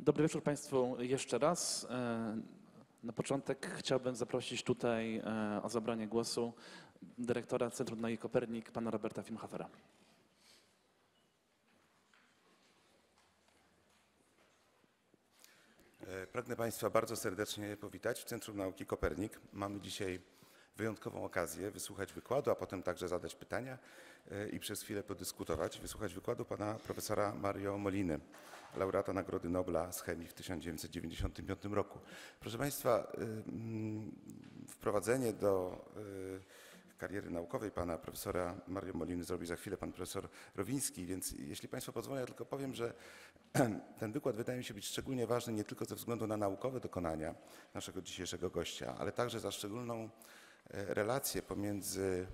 Dobry wieczór Państwu jeszcze raz. Na początek chciałbym zaprosić tutaj o zabranie głosu dyrektora Centrum Nauki Kopernik, pana Roberta Filmhafera. Pragnę Państwa bardzo serdecznie powitać w Centrum Nauki Kopernik. Mamy dzisiaj wyjątkową okazję wysłuchać wykładu, a potem także zadać pytania i przez chwilę podyskutować. Wysłuchać wykładu pana profesora Mario Moliny, laureata Nagrody Nobla z chemii w 1995 roku. Proszę Państwa, wprowadzenie do kariery naukowej pana profesora Mario Moliny zrobi za chwilę pan profesor Rowiński, więc jeśli Państwo pozwolą, ja tylko powiem, że ten wykład wydaje mi się być szczególnie ważny nie tylko ze względu na naukowe dokonania naszego dzisiejszego gościa, ale także za szczególną relację pomiędzy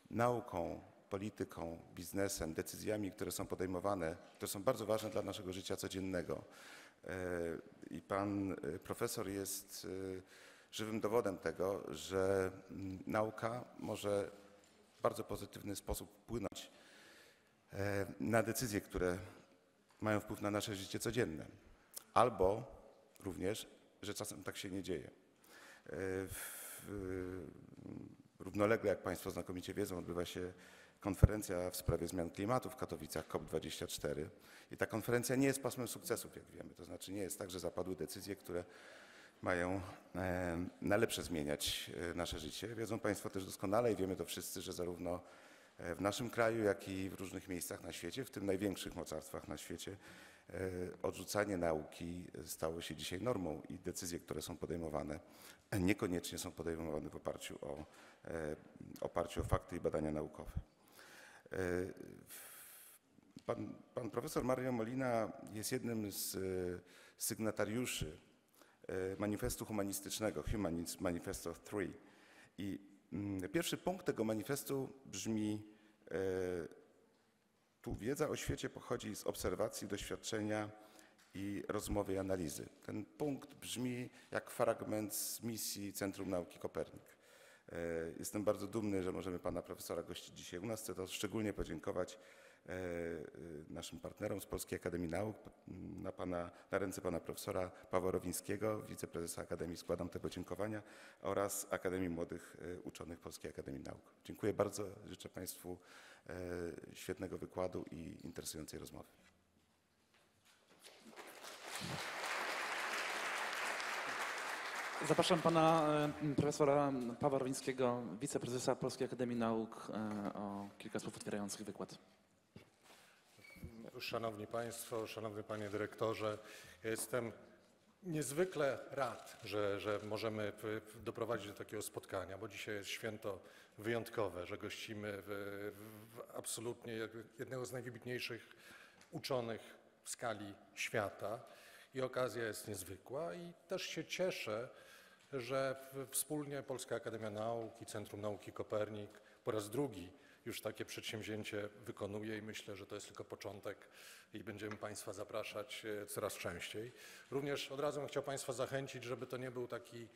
nauką, polityką, biznesem, decyzjami, które są podejmowane, które są bardzo ważne dla naszego życia codziennego. I pan profesor jest żywym dowodem tego, że nauka może w bardzo pozytywny sposób wpłynąć na decyzje, które mają wpływ na nasze życie codzienne. Albo również, że czasem tak się nie dzieje. Równolegle, jak Państwo znakomicie wiedzą, odbywa się konferencja w sprawie zmian klimatu w Katowicach, COP24. I ta konferencja nie jest pasmem sukcesów, jak wiemy. To znaczy nie jest tak, że zapadły decyzje, które mają na lepsze zmieniać nasze życie. Wiedzą Państwo też doskonale i wiemy to wszyscy, że zarówno w naszym kraju, jak i w różnych miejscach na świecie, w tym największych mocarstwach na świecie, odrzucanie nauki stało się dzisiaj normą i decyzje, które są podejmowane, niekoniecznie są podejmowane w oparciu o fakty i badania naukowe. Pan profesor Mario Molina jest jednym z sygnatariuszy manifestu humanistycznego, Humanist Manifesto 3. I pierwszy punkt tego manifestu brzmi: tu wiedza o świecie pochodzi z obserwacji, doświadczenia i rozmowy i analizy. Ten punkt brzmi jak fragment z misji Centrum Nauki Kopernik. Jestem bardzo dumny, że możemy pana profesora gościć dzisiaj u nas. Chcę to szczególnie podziękować naszym partnerom z Polskiej Akademii Nauk. Na ręce pana profesora Pawła Rowińskiego, wiceprezesa Akademii, składam te podziękowania, oraz Akademii Młodych Uczonych Polskiej Akademii Nauk. Dziękuję bardzo. Życzę Państwu świetnego wykładu i interesującej rozmowy. Zapraszam pana profesora Pawła Rowińskiego, wiceprezesa Polskiej Akademii Nauk, o kilka słów otwierających wykład. Szanowni Państwo, szanowny Panie Dyrektorze, ja jestem niezwykle rad, że możemy doprowadzić do takiego spotkania, bo dzisiaj jest święto wyjątkowe, że gościmy absolutnie jednego z najwybitniejszych uczonych w skali świata i okazja jest niezwykła i też się cieszę, że wspólnie Polska Akademia Nauk i Centrum Nauki Kopernik po raz drugi już takie przedsięwzięcie wykonuje i myślę, że to jest tylko początek i będziemy Państwa zapraszać coraz częściej. Również od razu bym chciał Państwa zachęcić, żeby to nie był taki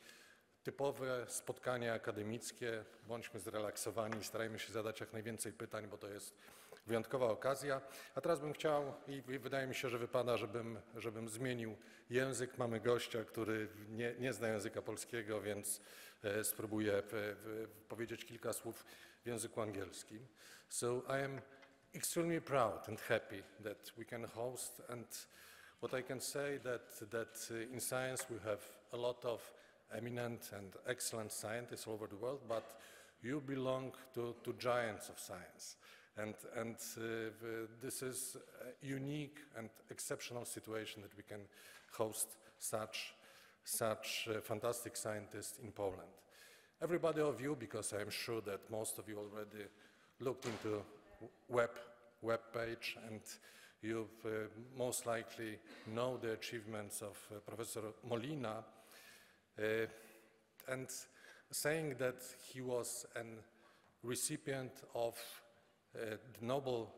typowe spotkanie akademickie. Bądźmy zrelaksowani, starajmy się zadać jak najwięcej pytań, bo to jest wyjątkowa okazja. A teraz bym chciał, i wydaje mi się, że wypada, żebym zmienił język. Mamy gościa, który nie zna języka polskiego, więc spróbuję powiedzieć kilka słów w języku angielskim. So I am extremely proud and happy that we can host, and what I can say that in science we have a lot of eminent and excellent scientists all over the world, but you belong to giants of science. And this is a unique and exceptional situation that we can host such fantastic scientists in Poland. Everybody of you, because I am sure that most of you already looked into web page, and you most likely know the achievements of Professor Molina, and saying that he was a recipient of the Nobel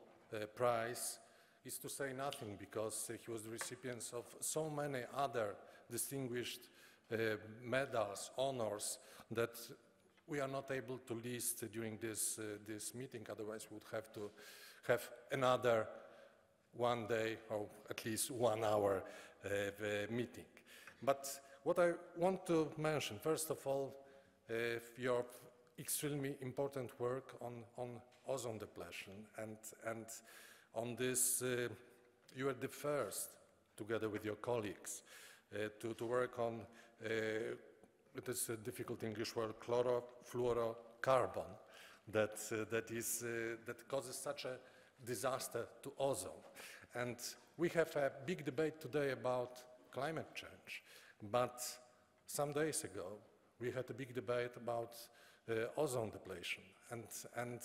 Prize is to say nothing, because he was the recipient of so many other distinguished medals, honors, that we are not able to list during this meeting. Otherwise, we would have to have another one day or at least 1 hour meeting. But what I want to mention, first of all, your extremely important work on ozone depletion, and on this you are the first, together with your colleagues, to work on this difficult English word, chlorofluorocarbon, that causes such a disaster to ozone. And we have a big debate today about climate change, but some days ago we had a big debate about ozone depletion. And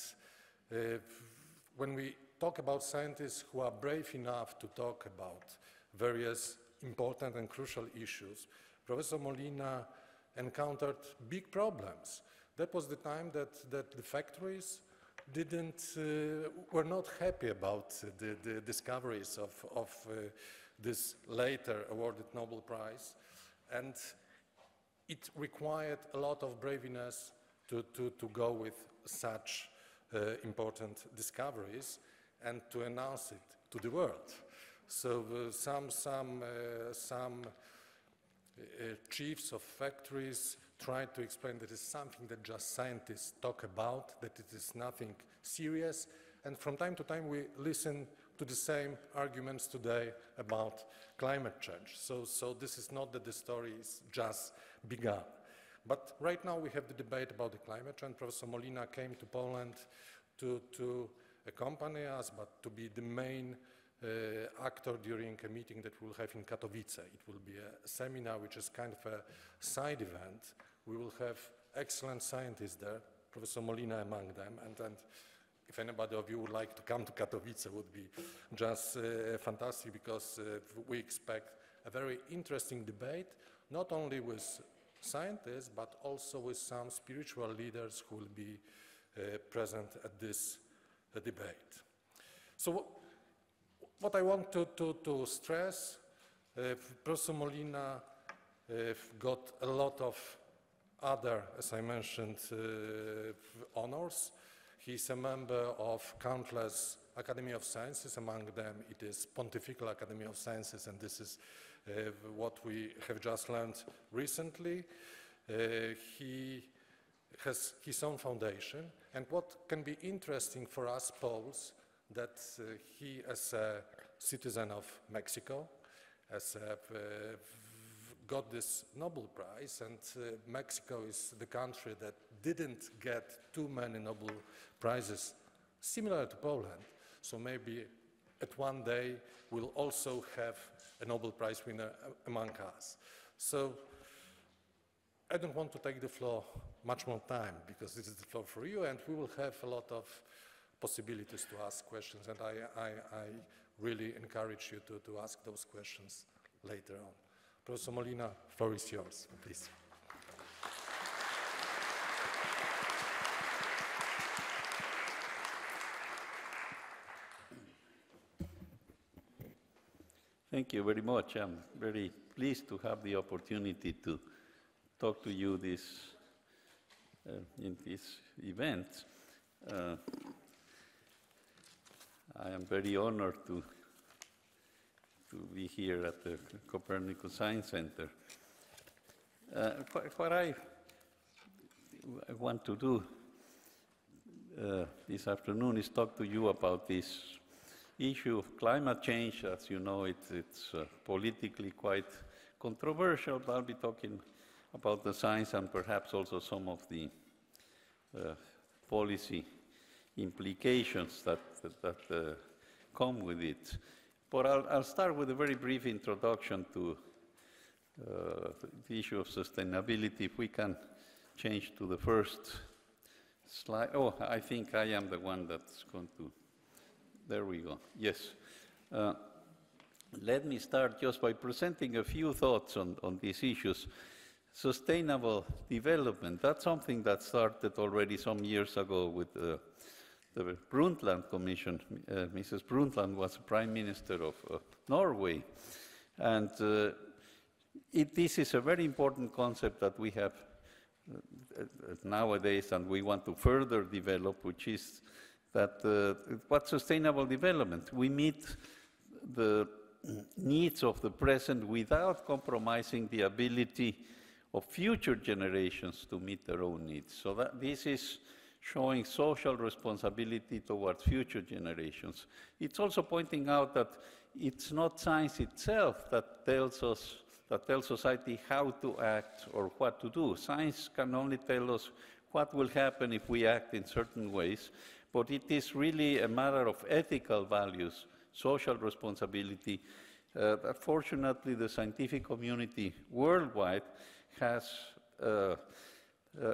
when we talk about scientists who are brave enough to talk about various important and crucial issues, Professor Molina encountered big problems. That was the time that the factories were not happy about the discoveries of this later awarded Nobel Prize, and it required a lot of braveness to go with such important discoveries and to announce it to the world. So some chiefs of factories tried to explain that it's something that just scientists talk about, that it is nothing serious, and from time to time we listen to the same arguments today about climate change. So this is not that the story is just begun. But right now we have the debate about the climate change. Professor Molina came to Poland to accompany us, but to be the main actor during a meeting that we'll have in Katowicach. It will be a seminar which is kind of a side event. We will have excellent scientists there, Professor Molina among them, and if anybody of you would like to come to Katowice, it would be just fantastic, because we expect a very interesting debate, not only with scientists, but also with some spiritual leaders who will be present at this debate. So what I want to stress, Professor Molina got a lot of other, as I mentioned, honors. He's a member of countless Academy of Sciences. Among them, it is Pontifical Academy of Sciences, and this is what we have just learned recently. He has his own foundation, and what can be interesting for us Poles, that he, as a citizen of Mexico, got this Nobel Prize, and Mexico is the country that didn't get too many Nobel Prizes, similar to Poland. So maybe at one day we'll also have a Nobel Prize winner among us. So I don't want to take the floor much more time, because this is the floor for you, and we will have a lot of possibilities to ask questions, and I really encourage you to ask those questions later on. Professor Molina, the floor is yours, please. Thank you very much. I'm very pleased to have the opportunity to talk to you in this event. I am very honored to be here at the Copernicus Science Center. What I want to do this afternoon is talk to you about this issue of climate change. As you know, it's politically quite controversial, but I'll be talking about the science and perhaps also some of the policy implications that come with it. But I'll start with a very brief introduction to the issue of sustainability. If we can change to the first slide. Oh, I think I am the one that's going to. There we go. Yes. Let me start just by presenting a few thoughts on these issues. Sustainable development, that's something that started already some years ago with the Brundtland Commission. Mrs. Brundtland was Prime Minister of Norway. And this is a very important concept that we have nowadays and we want to further develop, which is that what's sustainable development? We meet the needs of the present without compromising the ability of future generations to meet their own needs. So that this is showing social responsibility towards future generations. It's also pointing out that it's not science itself that tells us, that tells society how to act or what to do. Science can only tell us what will happen if we act in certain ways, but it is really a matter of ethical values, social responsibility, that fortunately the scientific community worldwide has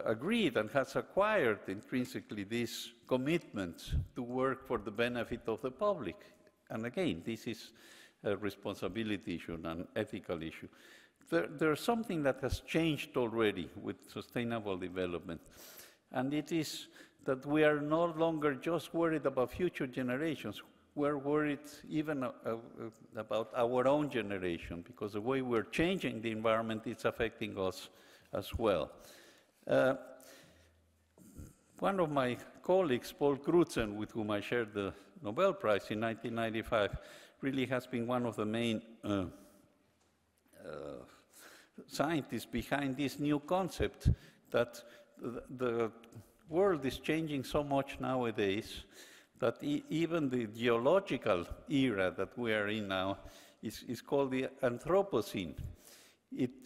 agreed and has acquired intrinsically this commitment to work for the benefit of the public. And again, this is a responsibility issue, an ethical issue. There's something that has changed already with sustainable development, and it is that we are no longer just worried about future generations. We're worried even about our own generation, because the way we're changing the environment is affecting us as well. One of my colleagues, Paul Crutzenem, with whom I shared the Nobel Prize in 1995, really has been one of the main scientists behind this new concept that the world is changing so much nowadays that even the geological era that we are in now is called the Anthropocene.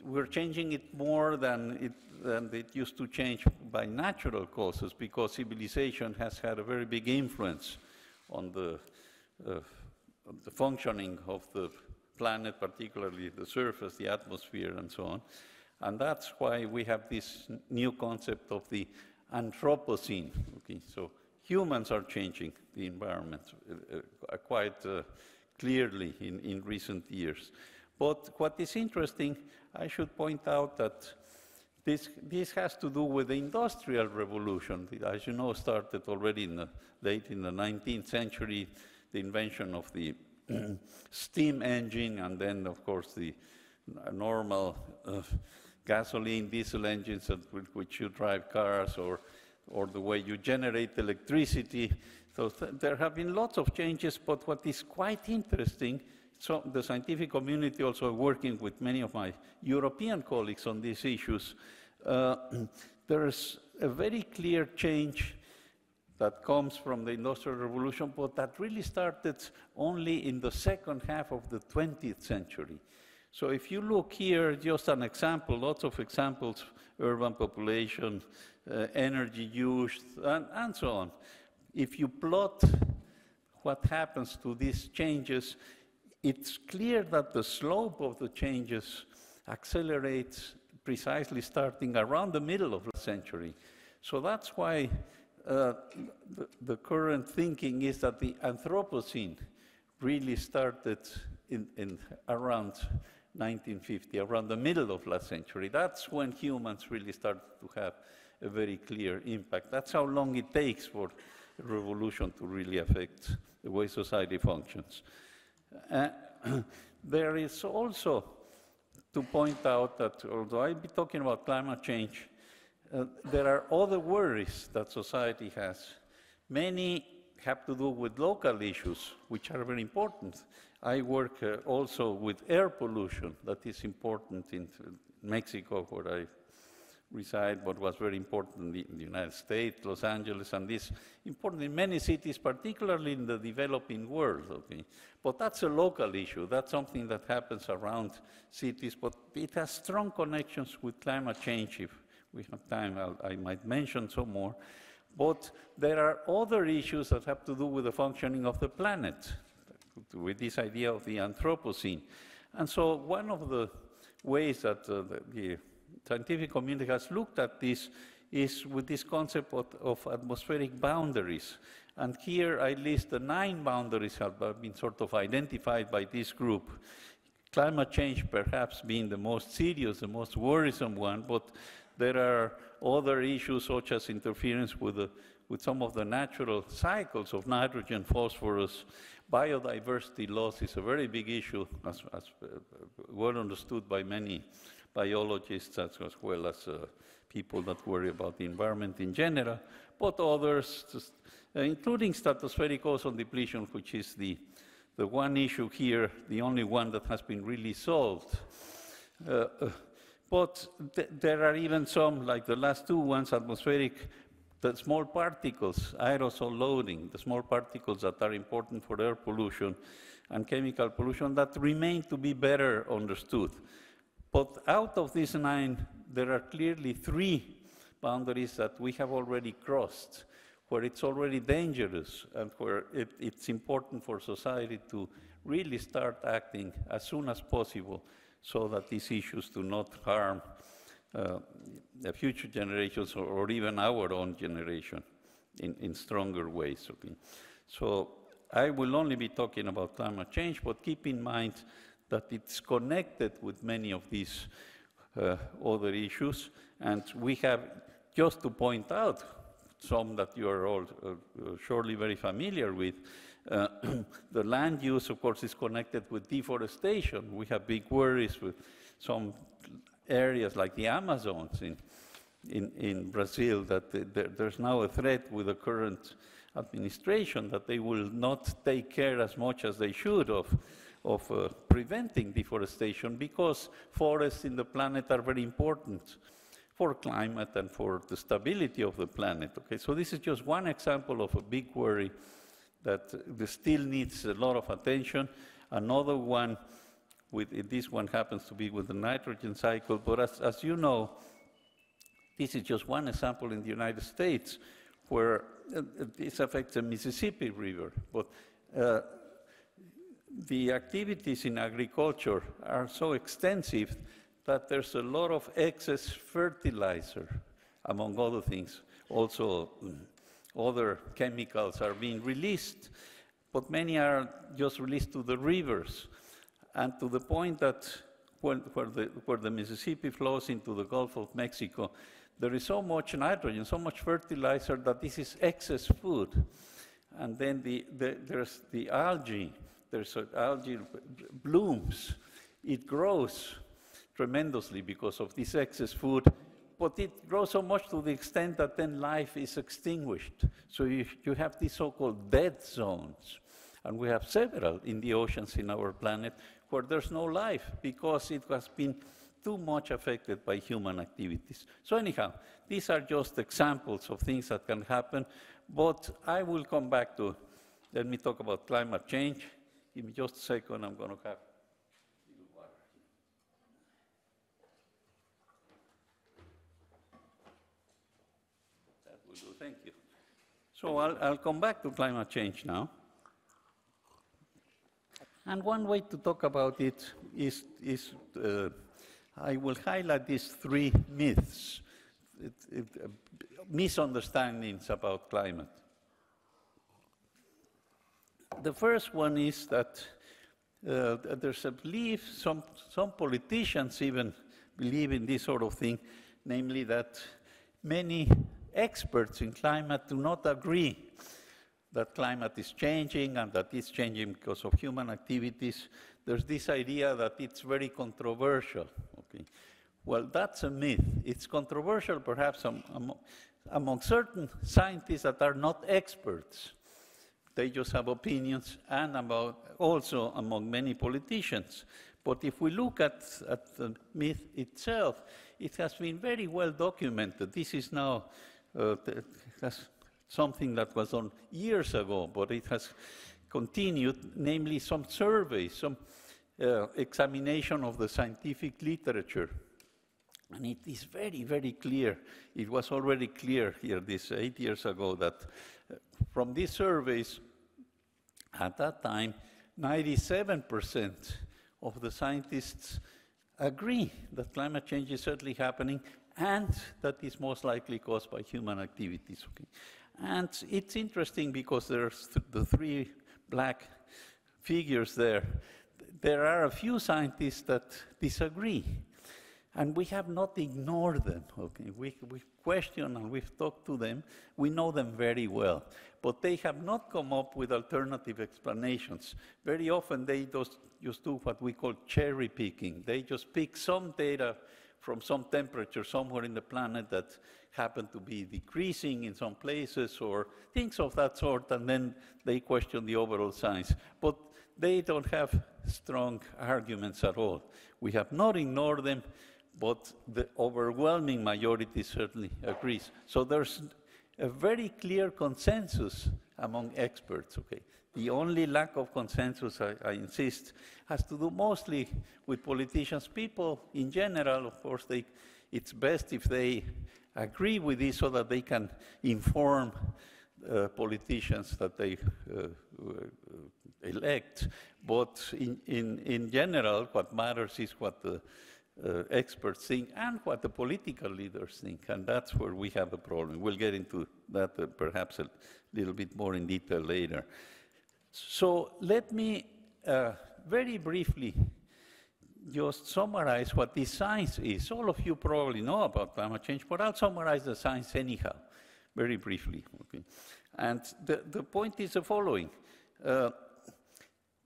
We're changing it more than it used to change by natural causes, because civilization has had a very big influence on the functioning of the planet, particularly the surface, the atmosphere, and so on. And that's why we have this new concept of the Anthropocene. Okay? So humans are changing the environment quite clearly in recent years. But what is interesting, I should point out that this has to do with the Industrial Revolution. As you know, started already late in the 19th century, the invention of the steam engine, and then, of course, the normal gasoline, diesel engines with which you drive cars, or the way you generate electricity. So there have been lots of changes, but what is quite interesting, so the scientific community also working with many of my European colleagues on these issues, there is a very clear change that comes from the Industrial Revolution, but that really started only in the second half of the 20th century. So if you look here, just an example, lots of examples, urban population, energy use, and so on. If you plot what happens to these changes, it's clear that the slope of the changes accelerates precisely starting around the middle of the century. So that's why the current thinking is that the Anthropocene really started in around 1950, around the middle of last century. That's when humans really started to have a very clear impact. That's how long it takes for a revolution to really affect the way society functions. There is also to point out that although I'll be talking about climate change, there are other worries that society has. Many have to do with local issues, which are very important. I work also with air pollution that is important in Mexico, where I reside, but was very important in the United States, Los Angeles, and this important in many cities, particularly in the developing world. Okay? But that's a local issue. That's something that happens around cities, but it has strong connections with climate change. If we have time, I might mention some more. But there are other issues that have to do with the functioning of the planet, with this idea of the Anthropocene. And so one of the ways that the scientific community has looked at this is with this concept of atmospheric boundaries. And here I list the 9 boundaries that have been sort of identified by this group. Climate change perhaps being the most serious, the most worrisome one, but there are other issues such as interference with some of the natural cycles of nitrogen, phosphorus. Biodiversity loss is a very big issue, as well understood by many biologists as well as people that worry about the environment in general, but others, including stratospheric ozone depletion, which is the the one issue here, the only one that has been really solved. But there are even some, like the last two ones, atmospheric, the small particles, aerosol loading, the small particles that are important for air pollution and chemical pollution, that remain to be better understood. But out of these 9, there are clearly 3 boundaries that we have already crossed, where it's already dangerous and where it's important for society to really start acting as soon as possible so that these issues do not harm the future generations or even our own generation in stronger ways. Okay? So I will only be talking about climate change, but keep in mind that it's connected with many of these other issues, and we have, just to point out some that you are all surely very familiar with, the land use, of course, is connected with deforestation. We have big worries with some areas like the Amazons in Brazil, that there's now a threat with the current administration that they will not take care as much as they should of preventing deforestation, because forests in the planet are very important for climate and for the stability of the planet. Okay, so this is just one example of a big worry that still needs a lot of attention. Another one, this one happens to be with the nitrogen cycle, but as you know, this is just one example in the United States where this affects the Mississippi River. But the activities in agriculture are so extensive that there's a lot of excess fertilizer, among other things. Also, other chemicals are being released, but many are just released to the rivers, and to the point that where the Mississippi flows into the Gulf of Mexico, there is so much nitrogen, so much fertilizer that this is excess food. And then there's the algae, algae blooms, it grows tremendously because of this excess food, but it grows so much to the extent that then life is extinguished. So you have these so-called dead zones, and we have several in the oceans in our planet where there's no life because it has been too much affected by human activities. So anyhow, these are just examples of things that can happen, but I will come back to, let me talk about climate change. Give me just a second, I'm going to have thank you. So I'll come back to climate change now. And one way to talk about it is I will highlight these 3 myths, misunderstandings about climate. The first one is that there's a belief, some politicians even believe in this sort of thing, namely that many experts in climate do not agree that climate is changing and that it's changing because of human activities. There's this idea that it's very controversial. Okay. Well, that's a myth. It's controversial perhaps among certain scientists that are not experts. They just have opinions, and also among many politicians. But if we look at the myth itself, it has been very well documented. This is now something that was done years ago, but it has continued, namely some surveys, some examination of the scientific literature. And it is very, very clear. It was already clear here, this 8 years ago, that from these surveys, at that time, 97% of the scientists agree that climate change is certainly happening and that is most likely caused by human activities. Okay? And it's interesting because there's the 3 black figures there. There are a few scientists that disagree, and we have not ignored them. Okay? We question and we've talked to them. We know them very well, but they have not come up with alternative explanations. Very often they just do what we call cherry picking. They just pick some data from some temperature somewhere in the planet that happen to be decreasing in some places or things of that sort, and then they question the overall science. But they don't have strong arguments at all. We have not ignored them, but the overwhelming majority certainly agrees. So there's a very clear consensus among experts, okay? The only lack of consensus, I insist, has to do mostly with politicians. People in general, of course, it's best if they agree with this so that they can inform politicians that they elect. But in general, what matters is what the experts think and what the political leaders think, and that's where we have a problem. We'll get into that perhaps a little bit more in detail later. So let me very briefly just summarize what this science is. All of you probably know about climate change, but I'll summarize the science anyhow, very briefly. Okay? And the point is the following.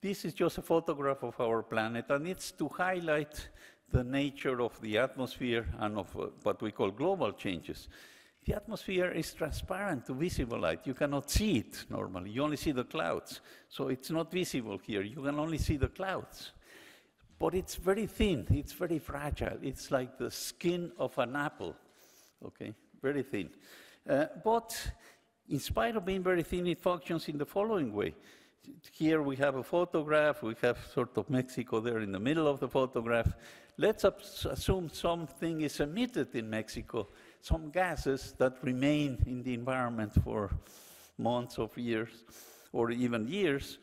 This is just a photograph of our planet, and it's to highlight the nature of the atmosphere and of what we call global changes. The atmosphere is transparent to visible light. You cannot see it normally. You only see the clouds. So it's not visible here. You can only see the clouds. But it's very thin. It's very fragile. It's like the skin of an apple, okay? Very thin. But in spite of being very thin, it functions in the following way. Here we have a photograph. We have sort of Mexico there in the middle of the photograph. Let's assume something is emitted in Mexico, some gases that remain in the environment for months of years, or even years.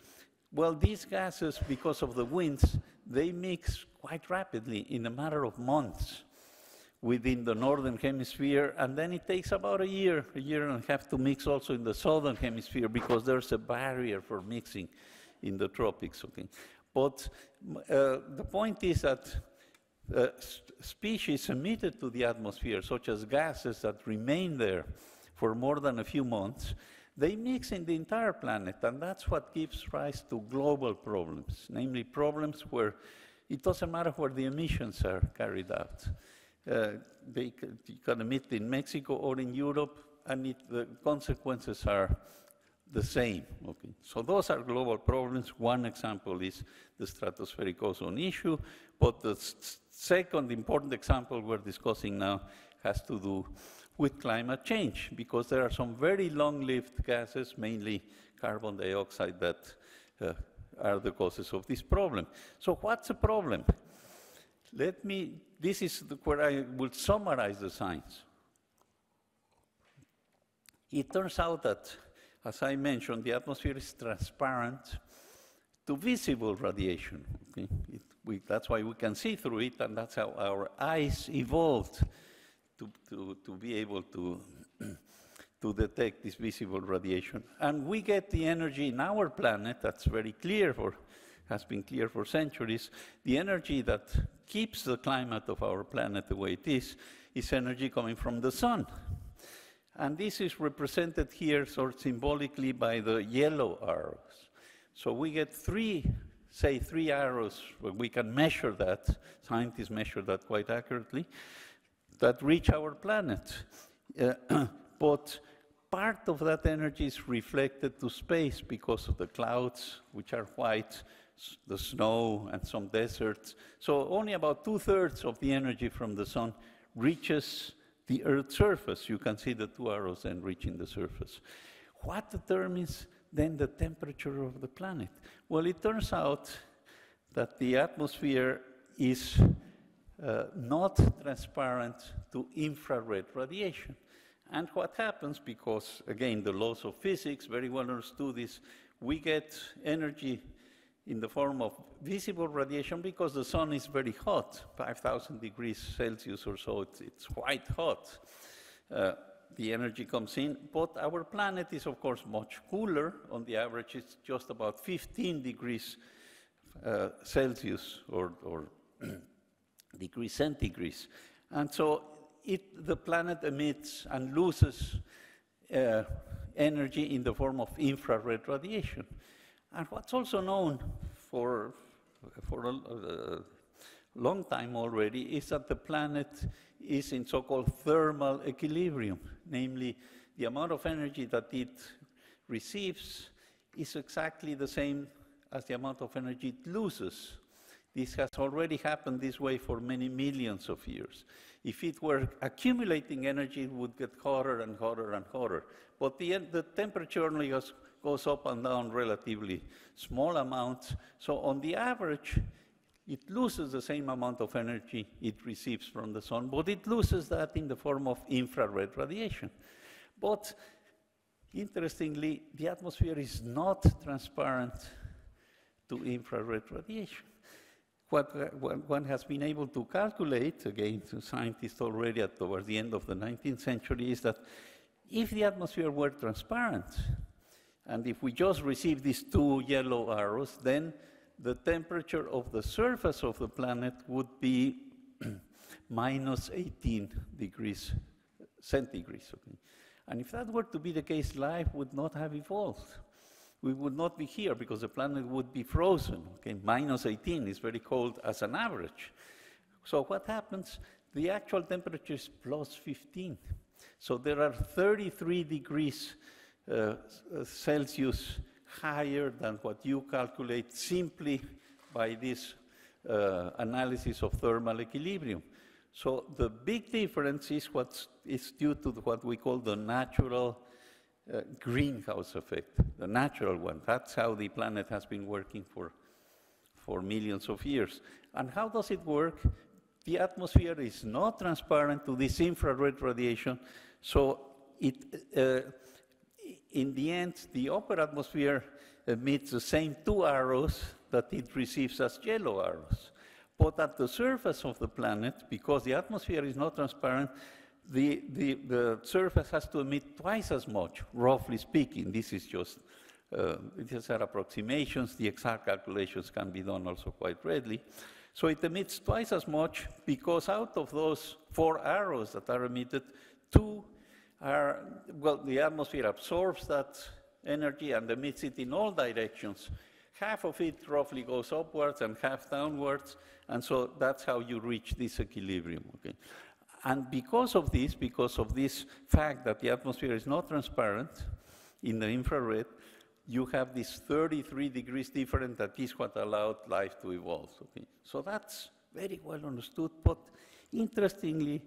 Well, these gases, because of the winds, they mix quite rapidly in a matter of months within the northern hemisphere, and then it takes about a year and a half to mix also in the southern hemisphere because there's a barrier for mixing in the tropics. Okay? But the point is that species emitted to the atmosphere, such as gases that remain there for more than a few months, they mix in the entire planet, and that's what gives rise to global problems, namely problems where it doesn't matter where the emissions are carried out. They can emit in Mexico or in Europe, and the consequences are the same. Okay? So those are global problems. One example is the stratospheric ozone issue, but the second important example we're discussing now has to do with climate change, because there are some very long-lived gases, mainly carbon dioxide, that are the causes of this problem. So what's the problem? This is where I will summarize the science. It turns out that, as I mentioned, the atmosphere is transparent to visible radiation. Okay? That's why we can see through it, and that's how our eyes evolved to be able to detect this visible radiation. And we get the energy in our planet, that's very clear, has been clear for centuries. The energy that keeps the climate of our planet the way it is energy coming from the sun. And this is represented here sort of symbolically by the yellow arrows. So we get three arrows, where we can measure that, scientists measure that quite accurately, that reach our planet. But part of that energy is reflected to space because of the clouds, which are white, the snow, and some deserts. So only about 2/3 of the energy from the sun reaches the Earth's surface. You can see the two arrows then reaching the surface. What determines then the temperature of the planet? Well, it turns out that the atmosphere is not transparent to infrared radiation. And what happens, because, again, the laws of physics, very well understood, is we get energy in the form of visible radiation because the sun is very hot, 5,000 degrees Celsius or so, it's quite hot. The energy comes in, but our planet is, of course, much cooler. On the average, it's just about 15 degrees Celsius or degrees centigrade. And so the planet emits and loses energy in the form of infrared radiation. And what's also known for a long time already is that the planet is in so-called thermal equilibrium, namely the amount of energy that it receives is exactly the same as the amount of energy it loses. This has already happened this way for many millions of years. If it were accumulating energy, it would get hotter and hotter and hotter. But the temperature only goes up and down relatively small amounts. So on the average, it loses the same amount of energy it receives from the sun, but it loses that in the form of infrared radiation. But interestingly, the atmosphere is not transparent to infrared radiation. What one has been able to calculate, again, to scientists already towards the end of the 19th century, is that if the atmosphere were transparent, and if we just receive these two yellow arrows, then the temperature of the surface of the planet would be minus 18 degrees centigrade. Okay? And if that were to be the case, life would not have evolved. We would not be here because the planet would be frozen. Okay? Minus 18 is very cold as an average. So what happens? The actual temperature is plus 15. So there are 33 degrees Celsius higher than what you calculate simply by this analysis of thermal equilibrium. So the big difference is due to what we call the natural greenhouse effect, the natural one. That's how the planet has been working for millions of years. And how does it work? The atmosphere is not transparent to this infrared radiation, so in the end, the upper atmosphere emits the same two arrows that it receives as yellow arrows. But at the surface of the planet, because the atmosphere is not transparent, the surface has to emit twice as much, roughly speaking. This is just, these are approximations. The exact calculations can be done also quite readily. So it emits twice as much because out of those 4 arrows that are emitted, 2 are, well, the atmosphere absorbs that energy and emits it in all directions. Half of it roughly goes upwards and half downwards, and so that's how you reach this equilibrium. Okay? And because of this fact that the atmosphere is not transparent in the infrared, you have this 33 degrees difference that is what allowed life to evolve. Okay? So that's very well understood, but interestingly,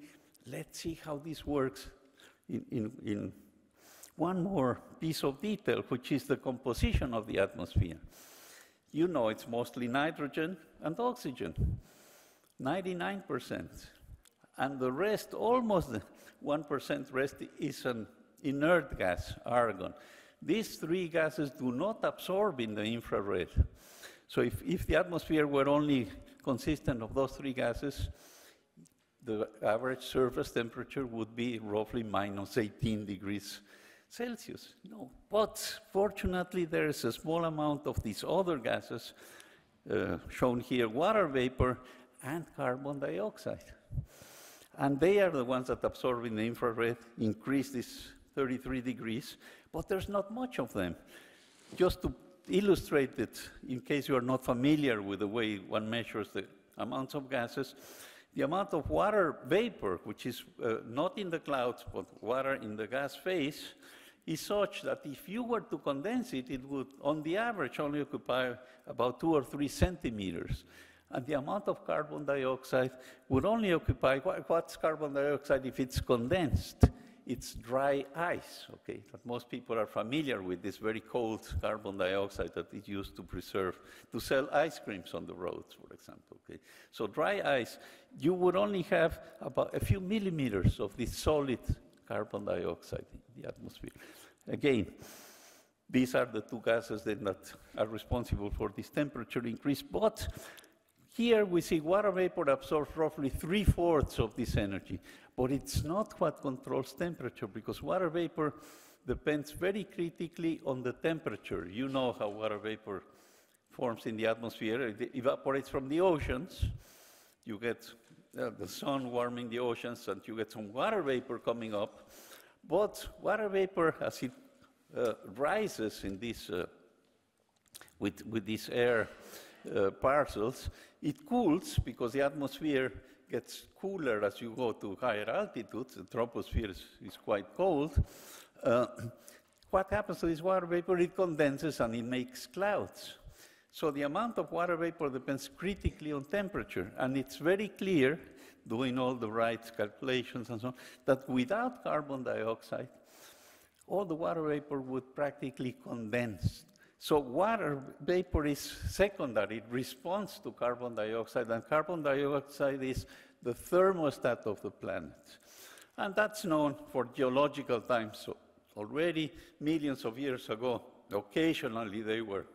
let's see how this works in one more piece of detail, which is the composition of the atmosphere. You know it's mostly nitrogen and oxygen, 99%. And the rest, almost 1% rest, is an inert gas, argon. These 3 gases do not absorb in the infrared. So if the atmosphere were only consistent of those 3 gases, the average surface temperature would be roughly minus 18 degrees Celsius. No. But fortunately, there is a small amount of these other gases, shown here, water vapor and carbon dioxide. And they are the ones that absorb in the infrared, increase this 33 degrees, but there's not much of them. Just to illustrate it, in case you are not familiar with the way one measures the amounts of gases, the amount of water vapor, which is not in the clouds, but water in the gas phase, is such that if you were to condense it, it would, on the average, only occupy about 2 or 3 centimeters. And the amount of carbon dioxide would only occupy, what's carbon dioxide if it's condensed? It's dry ice, okay? But most people are familiar with this very cold carbon dioxide that is used to preserve, to sell ice creams on the roads, for example, okay? So dry ice, you would only have about a few millimeters of this solid carbon dioxide in the atmosphere. Again, these are the 2 gases then that are responsible for this temperature increase, but here we see water vapor absorbs roughly 3/4 of this energy, but it's not what controls temperature, because water vapor depends very critically on the temperature. You know how water vapor forms in the atmosphere. It evaporates from the oceans. You get the sun warming the oceans, and you get some water vapor coming up. But water vapor, as it rises in this, with these air parcels, it cools because the atmosphere gets cooler as you go to higher altitudes. The troposphere is quite cold. What happens to this water vapor? It condenses and it makes clouds. So the amount of water vapor depends critically on temperature, and it's very clear, doing all the right calculations and so on, that without carbon dioxide, all the water vapor would practically condense. So water vapor is secondary. It responds to carbon dioxide, and carbon dioxide is the thermostat of the planet. And that's known for geological time. So already millions of years ago, occasionally there were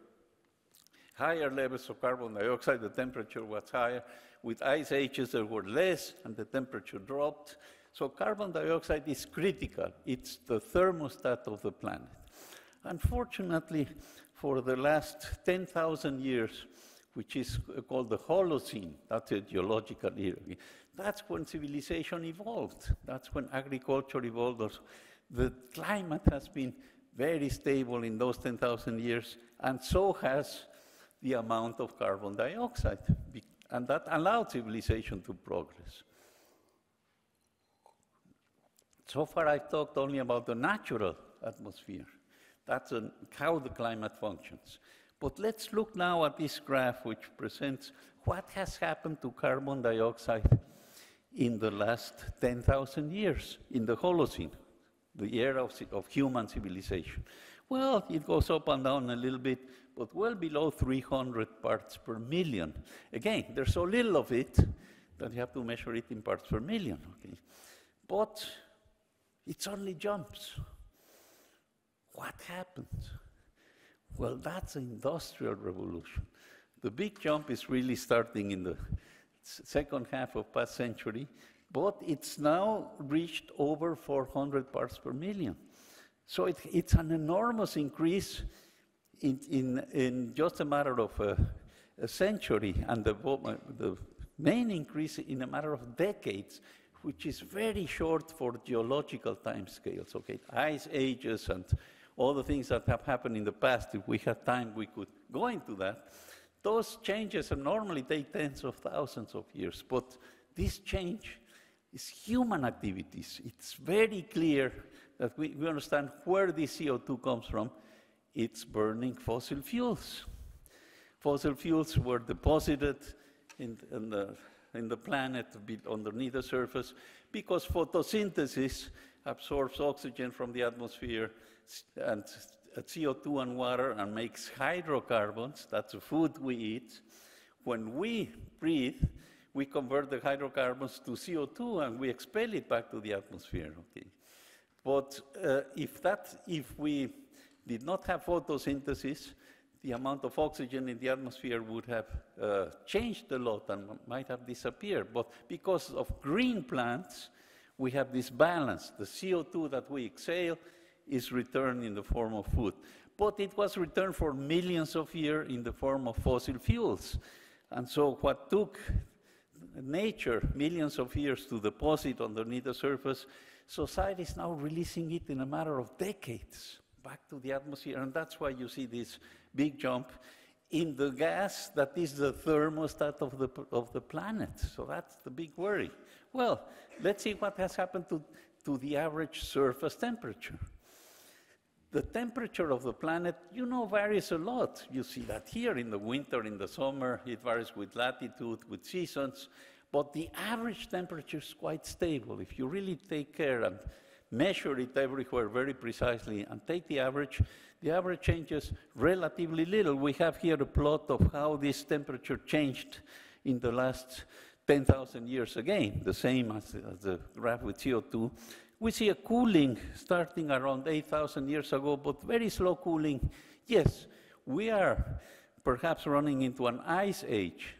higher levels of carbon dioxide, the temperature was higher. With ice ages, there were less, and the temperature dropped. So carbon dioxide is critical. It's the thermostat of the planet. Unfortunately, for the last 10,000 years, which is called the Holocene, that's a geological era, that's when civilization evolved. That's when agriculture evolved. The climate has been very stable in those 10,000 years, and so has the amount of carbon dioxide, and that allowed civilization to progress. So far, I've talked only about the natural atmosphere. That's how the climate functions. But let's look now at this graph, which presents what has happened to carbon dioxide in the last 10,000 years, in the Holocene, the era of human civilization. Well, it goes up and down a little bit, but well below 300 parts per million. Again, there's so little of it that you have to measure it in parts per million. Okay? But it suddenly jumps. What happened? Well, that's the Industrial Revolution. The big jump is really starting in the second half of past century, but it's now reached over 400 parts per million. So it's an enormous increase in just a matter of a century, and the main increase in a matter of decades, which is very short for geological timescales. Okay, ice ages and all the things that have happened in the past. If we had time, we could go into that. Those changes normally take tens of thousands of years, but this change is human activities. It's very clear that we understand where this CO2 comes from. It's burning fossil fuels. Fossil fuels were deposited in the planet underneath the surface because photosynthesis absorbs oxygen from the atmosphere and CO2 and water and makes hydrocarbons. That's the food we eat. When we breathe, we convert the hydrocarbons to CO2 and we expel it back to the atmosphere. Okay. But if we did not have photosynthesis, the amount of oxygen in the atmosphere would have changed a lot and might have disappeared. But because of green plants, we have this balance. The CO2 that we exhale is returned in the form of food. But it was returned for millions of years in the form of fossil fuels. And so what took nature millions of years to deposit underneath the surface, society is now releasing it in a matter of decades back to the atmosphere. And that's why you see this big jump in the gas that is the thermostat of the planet. So that's the big worry. Well, let's see what has happened to the average surface temperature. The temperature of the planet, varies a lot. You see that here in the winter, in the summer, it varies with latitude, with seasons, but the average temperature is quite stable. If you really take care and measure it everywhere very precisely and take the average changes relatively little. We have here a plot of how this temperature changed in the last 10,000 years again, the same as the graph with CO2. We see a cooling starting around 8,000 years ago, but very slow cooling. Yes, we are perhaps running into an ice age,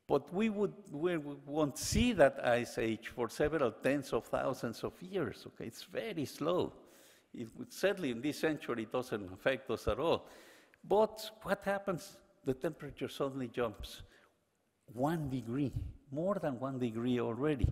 but we won't see that ice age for several tens of thousands of years. Okay, it's very slow. It would certainly in this century it doesn't affect us at all. But what happens? The temperature suddenly jumps 1 degree, more than 1 degree already,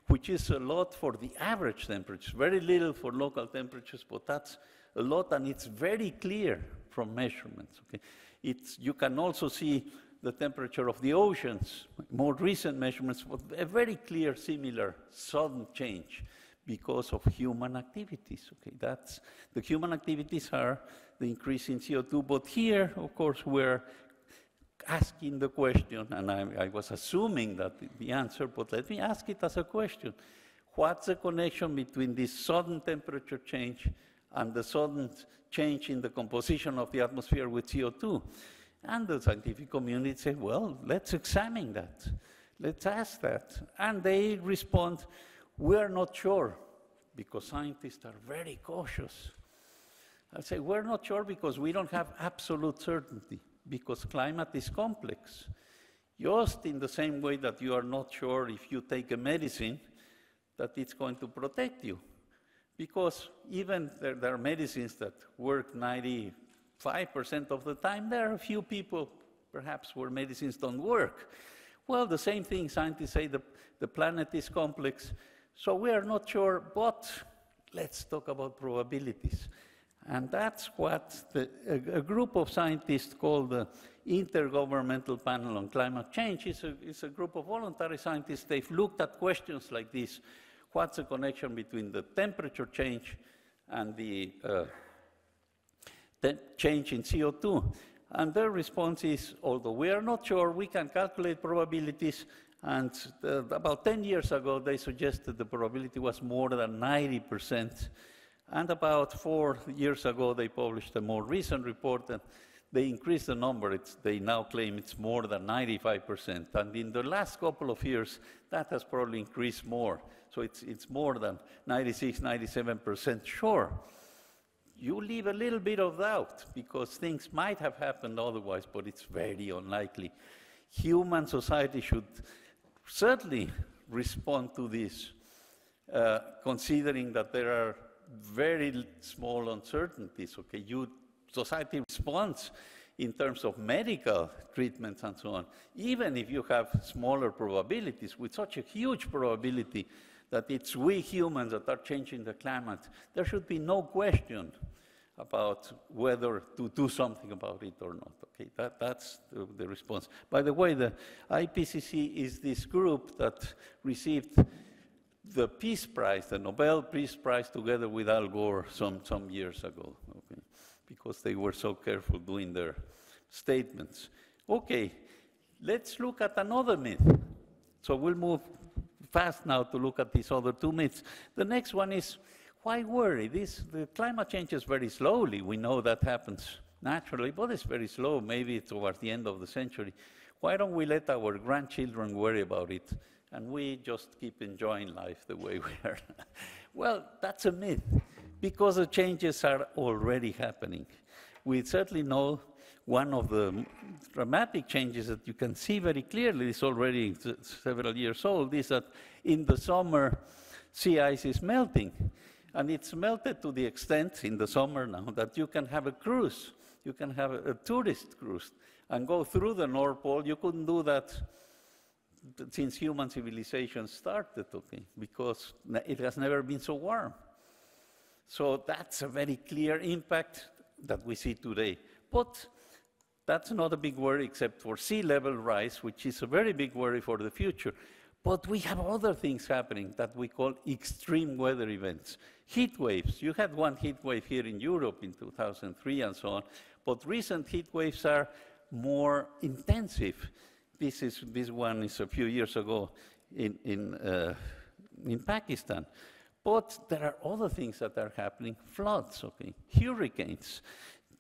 which is a lot for the average temperature. Very little for local temperatures, but that's a lot, and it's very clear from measurements. Okay? You can also see the temperature of the oceans, more recent measurements, but a very clear, similar, sudden change because of human activities. Okay, the human activities are the increase in CO2, but here, of course, we're asking the question, and I was assuming that the answer, but let me ask it as a question. What's the connection between this sudden temperature change and the sudden change in the composition of the atmosphere with CO2? And the scientific community said, well, let's examine that. Let's ask that. And they respond, we're not sure, because scientists are very cautious. I say, we're not sure because we don't have absolute certainty, because climate is complex. Just in the same way that you are not sure if you take a medicine that it's going to protect you. Because even there are medicines that work 95% of the time, there are a few people, perhaps, where medicines don't work. Well, the same thing, scientists say the planet is complex, so we are not sure, but let's talk about probabilities. And that's what a group of scientists called the Intergovernmental Panel on Climate Change is a group of voluntary scientists. They've looked at questions like this. What's the connection between the temperature change and the change in CO2? And their response is, although we are not sure, we can calculate probabilities. And about 10 years ago, they suggested the probability was more than 90%. And about 4 years ago, they published a more recent report, and they increased the number. They now claim it's more than 95%. And in the last couple of years, that has probably increased more. So it's more than 96, 97% sure. You leave a little bit of doubt, because things might have happened otherwise, but it's very unlikely. Human society should certainly respond to this, considering that there are very small uncertainties, okay? Society responds in terms of medical treatments and so on. Even if you have smaller probabilities, with such a huge probability that it's we humans that are changing the climate, there should be no question about whether to do something about it or not, okay? That's the response. By the way, the IPCC is this group that received the Peace Prize, the Nobel Peace Prize, together with Al Gore some years ago, okay? Because they were so careful doing their statements. Okay, let's look at another myth. So we'll move fast now to look at these other two myths. The next one is, why worry? The climate changes very slowly. We know that happens naturally, but it's very slow. Maybe it's towards the end of the century. Why don't we let our grandchildren worry about it, and we just keep enjoying life the way we are? Well, that's a myth, because the changes are already happening. We certainly know one of the dramatic changes that you can see very clearly, is already several years old, is that in the summer, sea ice is melting. And it's melted to the extent in the summer now that you can have a cruise. You can have a tourist cruise and go through the North Pole. You couldn't do that since human civilization started, okay, because it has never been so warm. So that's a very clear impact that we see today. But that's not a big worry except for sea level rise, which is a very big worry for the future. But we have other things happening that we call extreme weather events. Heat waves. You had one heat wave here in Europe in 2003 and so on, but recent heat waves are more intensive. This one is a few years ago in Pakistan. But there are other things that are happening. Floods, okay, hurricanes.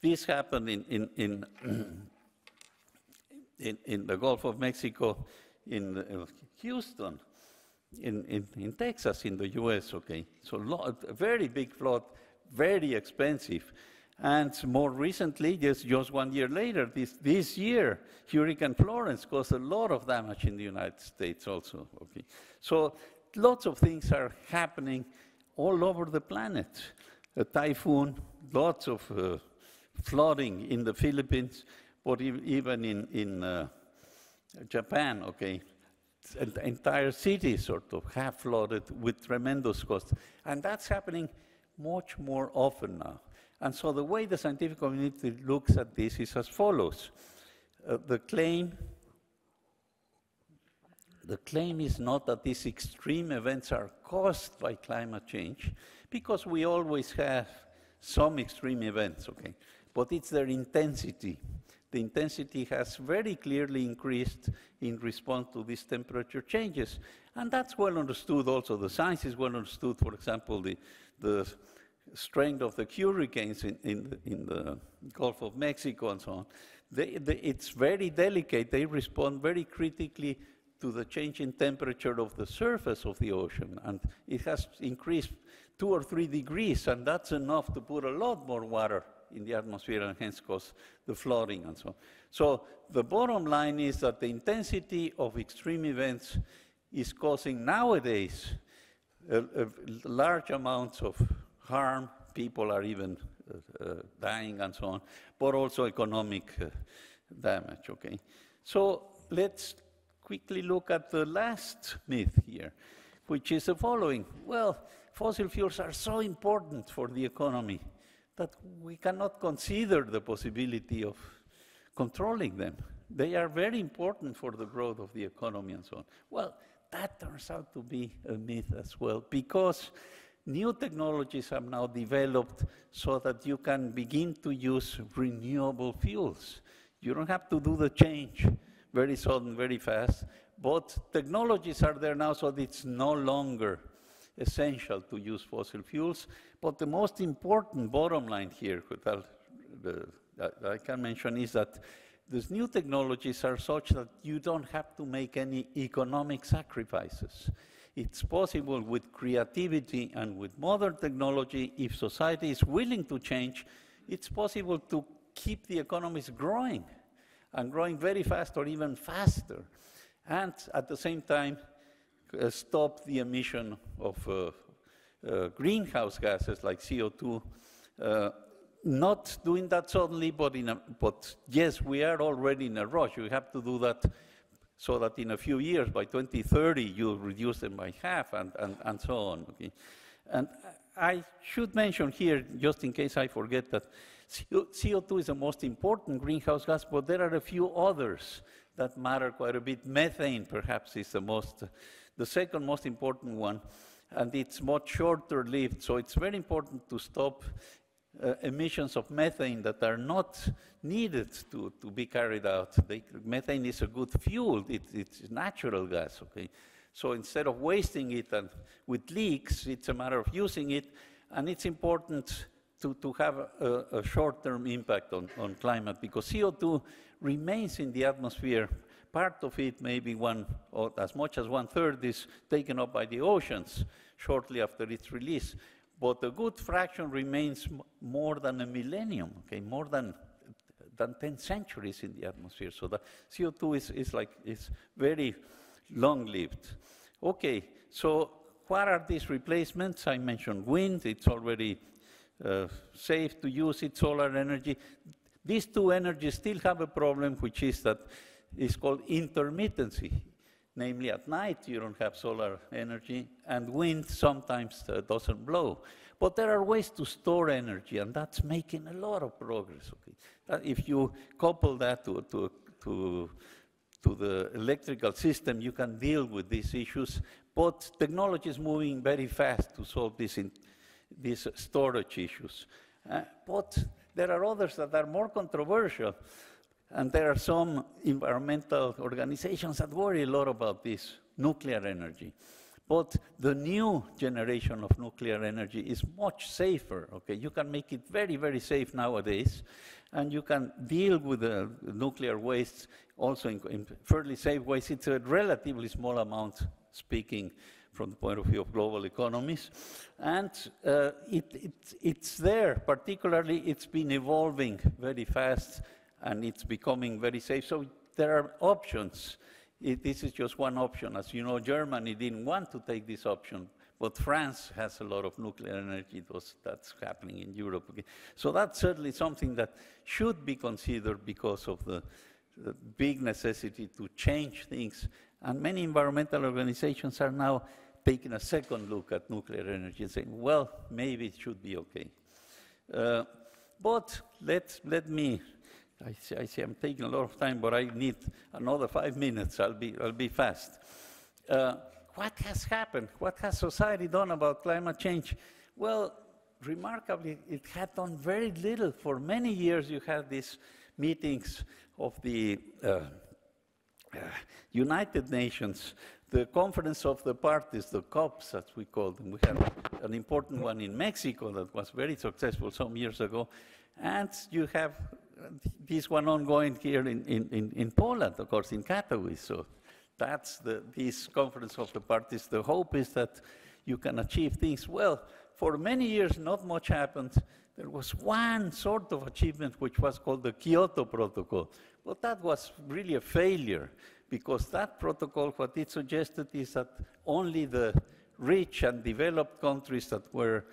This happened in the Gulf of Mexico, in Houston, in Texas, in the US, okay? So a very big flood, very expensive. And more recently, just 1 year later, this year, Hurricane Florence caused a lot of damage in the United States also, okay? So lots of things are happening all over the planet. A typhoon, lots of flooding in the Philippines, but even in Japan, okay, entire cities sort of have flooded with tremendous cost. And that's happening much more often now. And so the way the scientific community looks at this is as follows. The claim is not that these extreme events are caused by climate change, because we always have some extreme events, okay? But it's their intensity the intensity has very clearly increased in response to these temperature changes. And that's well understood also. The science is well understood. For example, the strength of the hurricanes in the Gulf of Mexico and so on. It's very delicate. They respond very critically to the change in temperature of the surface of the ocean. And it has increased 2 or 3 degrees, and that's enough to put a lot more water in the atmosphere and hence cause the flooding and so on. So the bottom line is that the intensity of extreme events is causing nowadays large amounts of harm. People are even dying and so on, but also economic damage, okay? So let's quickly look at the last myth here, which is the following. Well, fossil fuels are so important for the economy that we cannot consider the possibility of controlling them. They are very important for the growth of the economy and so on. Well, that turns out to be a myth as well, because new technologies have now developed so that you can begin to use renewable fuels. You don't have to do the change very sudden, very fast, but technologies are there now so that it's no longer essential to use fossil fuels. But the most important bottom line here that I can mention is that these new technologies are such that you don't have to make any economic sacrifices. It's possible with creativity and with modern technology, if society is willing to change, it's possible to keep the economies growing, and growing very fast or even faster, and at the same time stop the emission of greenhouse gases like CO2. Not doing that suddenly, but yes, we are already in a rush. We have to do that so that in a few years, by 2030, you reduce them by half and so on. Okay? And I should mention here, just in case I forget, that CO2 is the most important greenhouse gas, but there are a few others that matter quite a bit. Methane, perhaps, is the second most important one, and it's much shorter lived, so it's very important to stop emissions of methane that are not needed to be carried out. Methane is a good fuel, it's natural gas, okay? So instead of wasting it and with leaks, it's a matter of using it, and it's important to have a short-term impact on climate, because CO2 remains in the atmosphere. Part of it, maybe or as much as 1/3, is taken up by the oceans shortly after its release. But a good fraction remains more than a millennium, okay, more than 10 centuries in the atmosphere. So the CO2 is very long-lived. Okay, so what are these replacements? I mentioned wind. It's already safe to use it, solar energy. These two energies still have a problem, which is that it's called intermittency. Namely, at night you don't have solar energy, and wind sometimes doesn't blow. But there are ways to store energy, and that's making a lot of progress. Okay? If you couple that to the electrical system, you can deal with these issues. But technology is moving very fast to solve these storage issues. But there are others that are more controversial. And there are some environmental organizations that worry a lot about this nuclear energy. But the new generation of nuclear energy is much safer, okay? You can make it very, very safe nowadays, and you can deal with the nuclear waste also in fairly safe ways. It's a relatively small amount, speaking from the point of view of global economies. And it's there, particularly it's been evolving very fast, and it's becoming very safe. So there are options. This is just one option. As you know, Germany didn't want to take this option, but France has a lot of nuclear energy. That's happening in Europe. Okay. So that's certainly something that should be considered because of the big necessity to change things. And many environmental organizations are now taking a second look at nuclear energy and saying, well, maybe it should be okay. But let me, I see I'm taking a lot of time, but I need another 5 minutes. I'll be fast. What has happened? What has society done about climate change? Well, remarkably, it had done very little. For many years, you had these meetings United Nations, the Conference of the Parties, the COPs, as we call them. We had an important one in Mexico that was very successful some years ago. And you have this one ongoing here in Poland, of course, in Katowicach. So that's this Conference of the Parties. The hope is that you can achieve things. Well, for many years, not much happened. There was one sort of achievement which was called the Kyoto Protocol. But that was really a failure, because that protocol, what it suggested is that only the rich and developed countries that were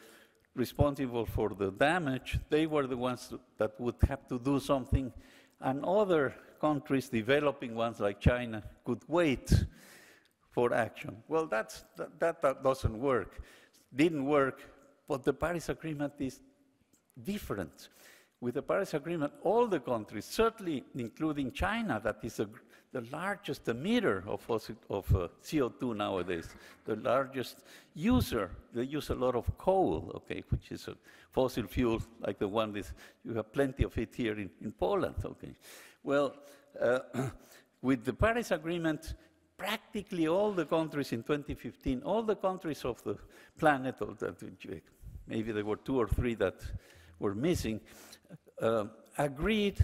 responsible for the damage, they were the ones that would have to do something, and other countries, developing ones like China, could wait for action. Well, that doesn't work. Didn't work, but the Paris Agreement is different. With the Paris Agreement, all the countries, certainly including China, that is the largest emitter of CO2 nowadays, the largest user. They use a lot of coal, okay, which is a fossil fuel like the one you have plenty of it here in Poland, okay. Well, with the Paris Agreement, practically all the countries in 2015, all the countries of the planet, or maybe there were 2 or 3 that were missing, agreed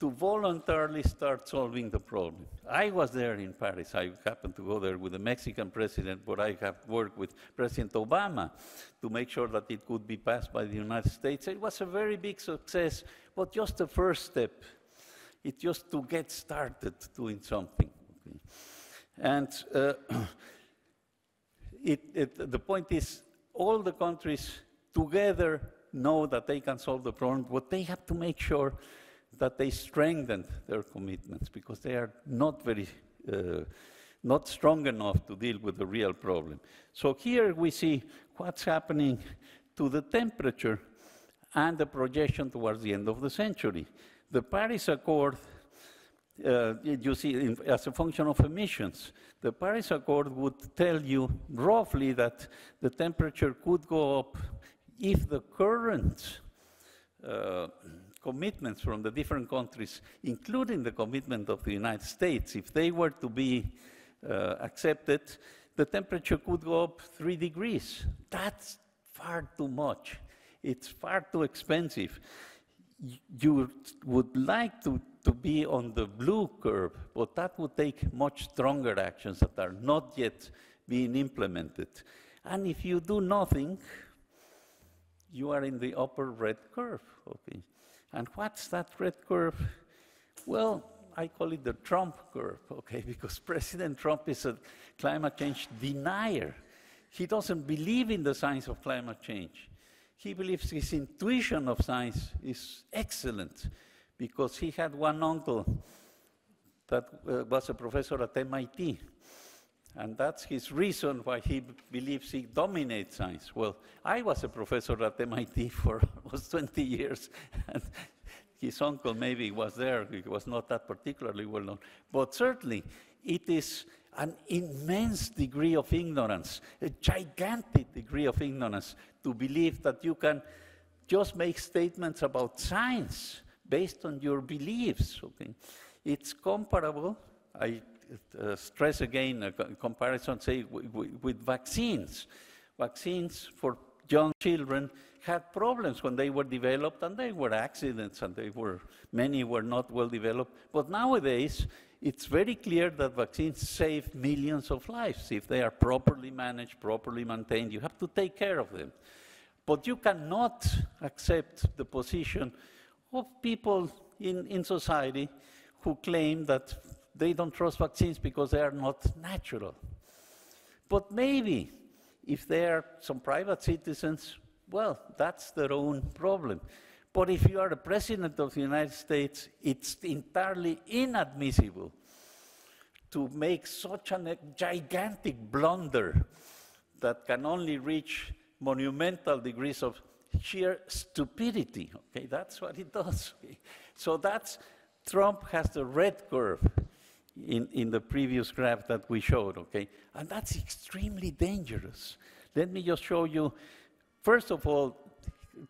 to voluntarily start solving the problem. I was there in Paris. I happened to go there with the Mexican president, but I have worked with President Obama to make sure that it could be passed by the United States. It was a very big success, but just the first step. It's just to get started doing something. Okay. And the point is, all the countries together know that they can solve the problem, but they have to make sure that they strengthen their commitments, because they are not strong enough to deal with the real problem. So here we see what's happening to the temperature and the projection towards the end of the century. The Paris Accord, you see, as a function of emissions, the Paris Accord would tell you roughly that the temperature could go up if the current commitments from the different countries, including the commitment of the United States, if they were to be accepted, the temperature could go up 3 degrees. That's far too much. It's far too expensive. You would like to be on the blue curve, but that would take much stronger actions that are not yet being implemented. And if you do nothing, you are in the upper red curve, okay? And what's that red curve? Well, I call it the Trump curve, okay? Because President Trump is a climate change denier. He doesn't believe in the science of climate change. He believes his intuition of science is excellent, because he had one uncle that was a professor at MIT. And that's his reason why he believes he dominates science. Well, I was a professor at MIT for almost 20 years, and his uncle maybe was there. He was not that particularly well known. But certainly, it is an immense degree of ignorance, a gigantic degree of ignorance, to believe that you can just make statements about science based on your beliefs. Okay? It's comparable. I stress again a comparison, say, with vaccines. Vaccines for young children had problems when they were developed, and they were accidents, and many were not well developed. But nowadays, it's very clear that vaccines save millions of lives. If they are properly managed, properly maintained, you have to take care of them. But you cannot accept the position of people in society who claim that they don't trust vaccines because they are not natural. But maybe, if they are some private citizens, well, that's their own problem. But if you are the President of the United States, it's entirely inadmissible to make such a gigantic blunder that can only reach monumental degrees of sheer stupidity. Okay, that's what it does. Okay? So Trump has the red curve in the previous graph that we showed, okay? And that's extremely dangerous. Let me just show you, first of all,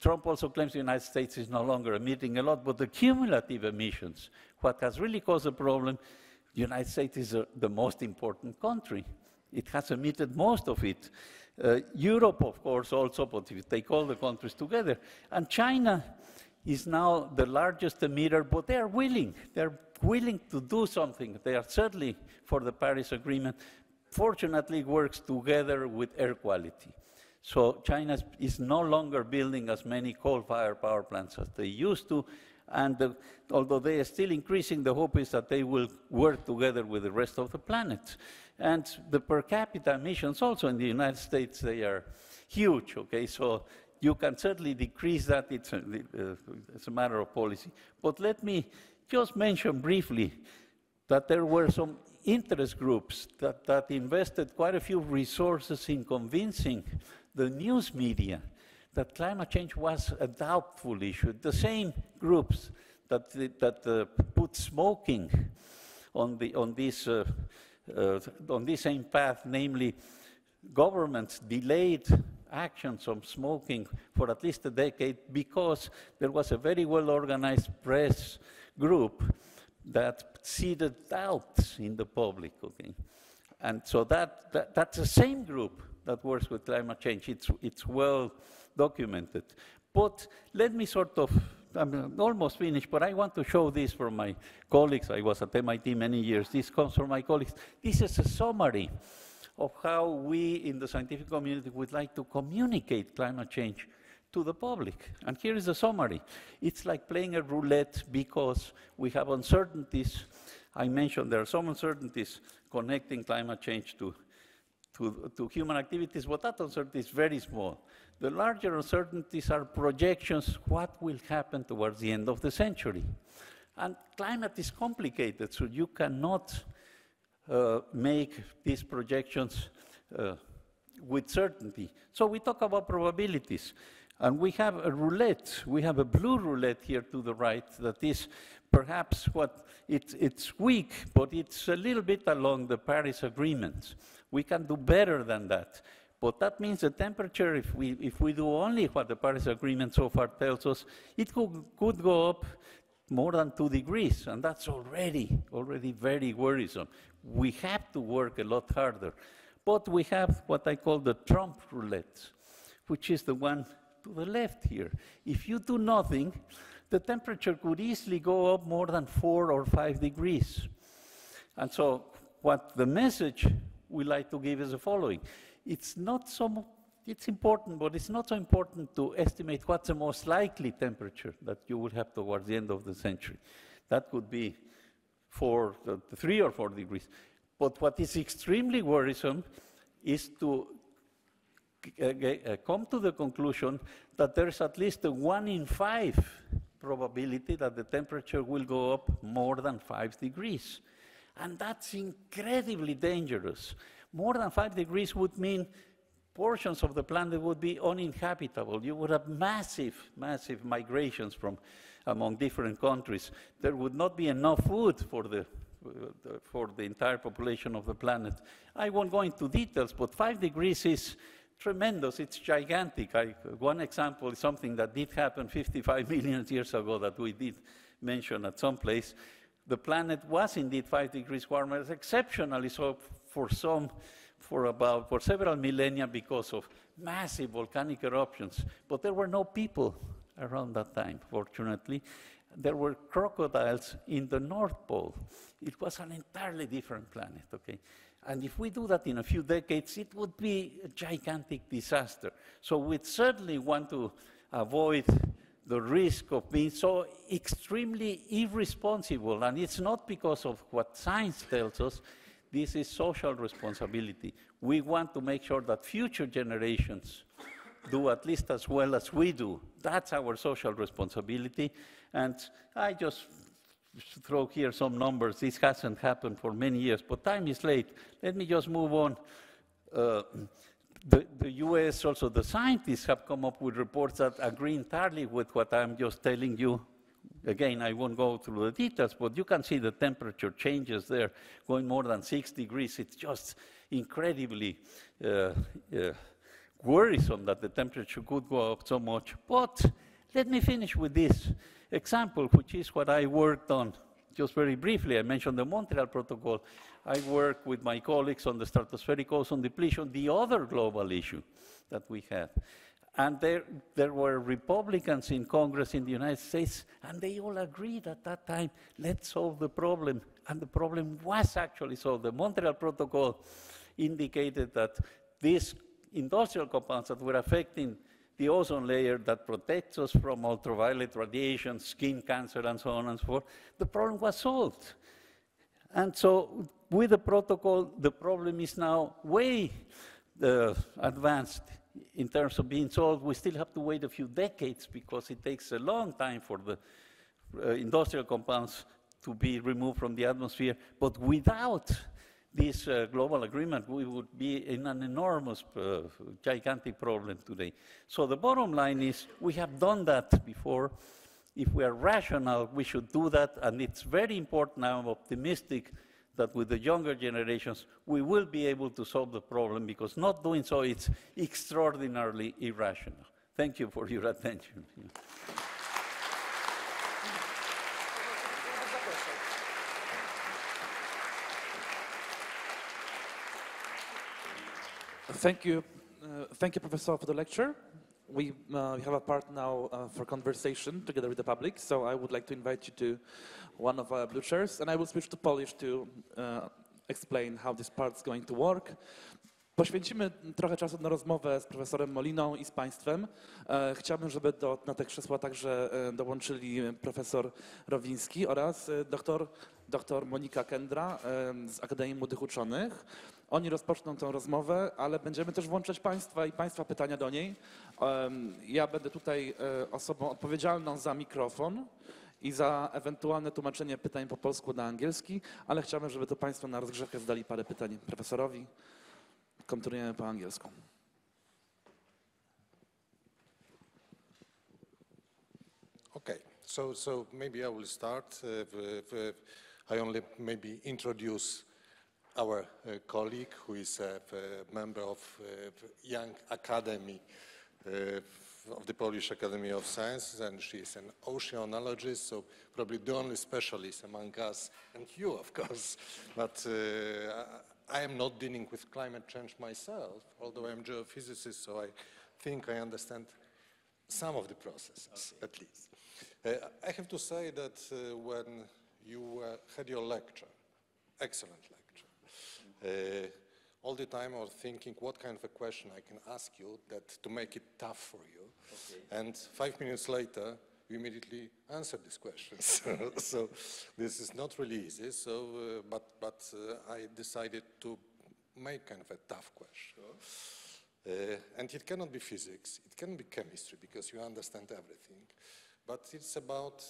Trump also claims the United States is no longer emitting a lot, but the cumulative emissions, what has really caused the problem, the United States is the most important country. It has emitted most of it. Europe, of course, also, but if you take all the countries together. And China is now the largest emitter, but they're willing. They're willing to do something. They are certainly for the Paris Agreement. Fortunately, it works together with air quality. So China is no longer building as many coal-fired power plants as they used to, and although they are still increasing, the hope is that they will work together with the rest of the planet. And the per capita emissions also in the United States, they are huge, okay? So you can certainly decrease that, it's a matter of policy. But let me just mention briefly that there were some interest groups that invested quite a few resources in convincing the news media that climate change was a doubtful issue. The same groups that put smoking on this same path, namely governments delayed actions on smoking for at least a decade because there was a very well-organized press group that seeded doubts in the public, okay? And so that's the same group that works with climate change. It's well documented. But let me sort of, I'm almost finished, but I want to show this for my colleagues. I was at MIT many years. This comes from my colleagues. This is a summary of how we in the scientific community would like to communicate climate change to the public. And here is a summary. It's like playing a roulette because we have uncertainties. I mentioned there are some uncertainties connecting climate change to human activities, but that uncertainty is very small. The larger uncertainties are projections, what will happen towards the end of the century. And climate is complicated, so you cannot make these projections with certainty. So we talk about probabilities. And we have a roulette. We have a blue roulette here to the right that is perhaps it's weak, but it's a little bit along the Paris Agreement. We can do better than that. But that means the temperature, if we do only what the Paris Agreement so far tells us, it could go up more than 2 degrees, and that's already very worrisome. We have to work a lot harder. But we have what I call the Trump roulette, which is the one to the left here. If you do nothing, the temperature could easily go up more than 4 or 5 degrees. And so what the message we like to give is the following. It's important, but it's not so important to estimate what's the most likely temperature that you will have towards the end of the century. That could be 3 or 4 degrees. But what is extremely worrisome is to come to the conclusion that there's at least a 1 in 5 probability that the temperature will go up more than 5 degrees. And that's incredibly dangerous. More than 5 degrees would mean portions of the planet would be uninhabitable. You would have massive migrations from among different countries. There would not be enough food for the entire population of the planet. I won't go into details, but 5 degrees is tremendous, it's gigantic. One example is something that did happen 55 million years ago that we did mention at some place. The planet was indeed 5 degrees warmer, exceptionally so for several millennia because of massive volcanic eruptions. But there were no people around that time, fortunately. There were crocodiles in the North Pole. It was an entirely different planet, okay? And if we do that in a few decades, it would be a gigantic disaster. So we'd certainly want to avoid the risk of being so extremely irresponsible. And it's not because of what science tells us. This is social responsibility. We want to make sure that future generations do at least as well as we do. That's our social responsibility. And I just throw here some numbers. This hasn't happened for many years, but time is late. Let me just move on. The US, also the scientists have come up with reports that agree entirely with what I'm just telling you. Again, I won't go through the details, but you can see the temperature changes there, going more than 6 degrees. It's just incredibly worrisome that the temperature could go up so much. But let me finish with this example, which is what I worked on just very briefly. I mentioned the Montreal Protocol. I worked with my colleagues on the stratospheric ozone depletion, the other global issue that we had. And there were Republicans in Congress in the United States, and they all agreed at that time, let's solve the problem. And the problem was actually solved. The Montreal Protocol indicated that these industrial compounds that were affecting the ozone layer that protects us from ultraviolet radiation, skin cancer, and so on and so forth, the problem was solved. And so with the protocol, the problem is now way advanced in terms of being solved. We still have to wait a few decades because it takes a long time for the industrial compounds to be removed from the atmosphere. But without this global agreement, we would be in an enormous, gigantic problem today. So the bottom line is we have done that before. If we are rational, we should do that, and it's very important. I'm optimistic that with the younger generations, we will be able to solve the problem, because not doing so, it's extraordinarily irrational. Thank you for your attention. Thank you, Professor, for the lecture. We have a part now for conversation together with the public, so I would like to invite you to one of our blue chairs, and I will switch to Polish to explain how this part is going to work. Poświęcimy trochę czasu na rozmowę z profesorem Moliną i z Państwem. Chciałbym, żeby na te krzesła także dołączyli profesor Rowiński oraz doktor Monika Kendra z Akademii Młodych Uczonych. Oni rozpoczną tę rozmowę, ale będziemy też włączać Państwa i Państwa pytania do niej. Ja będę tutaj osobą odpowiedzialną za mikrofon i za ewentualne tłumaczenie pytań po polsku na angielski, ale chciałbym, żeby to Państwo na rozgrzewkę zadali parę pytań profesorowi. Kontynuujemy po angielsku. Okay, so maybe I will start. I only maybe introduce our colleague, who is a member of Young Academy of the Polish Academy of Sciences, and she is an oceanologist, so probably the only specialist among us, and you, of course. But I am not dealing with climate change myself, although I'm a geophysicist, so I think I understand some of the processes, at least. I have to say that when you had your lecture, excellent lecture, all the time I was thinking what kind of a question I can ask you that to make it tough for you. Okay. And 5 minutes later, you immediately answered these questions. So this is not really easy. So, but I decided to make kind of a tough question. Sure. And it cannot be physics. It cannot be chemistry, because you understand everything. But it's about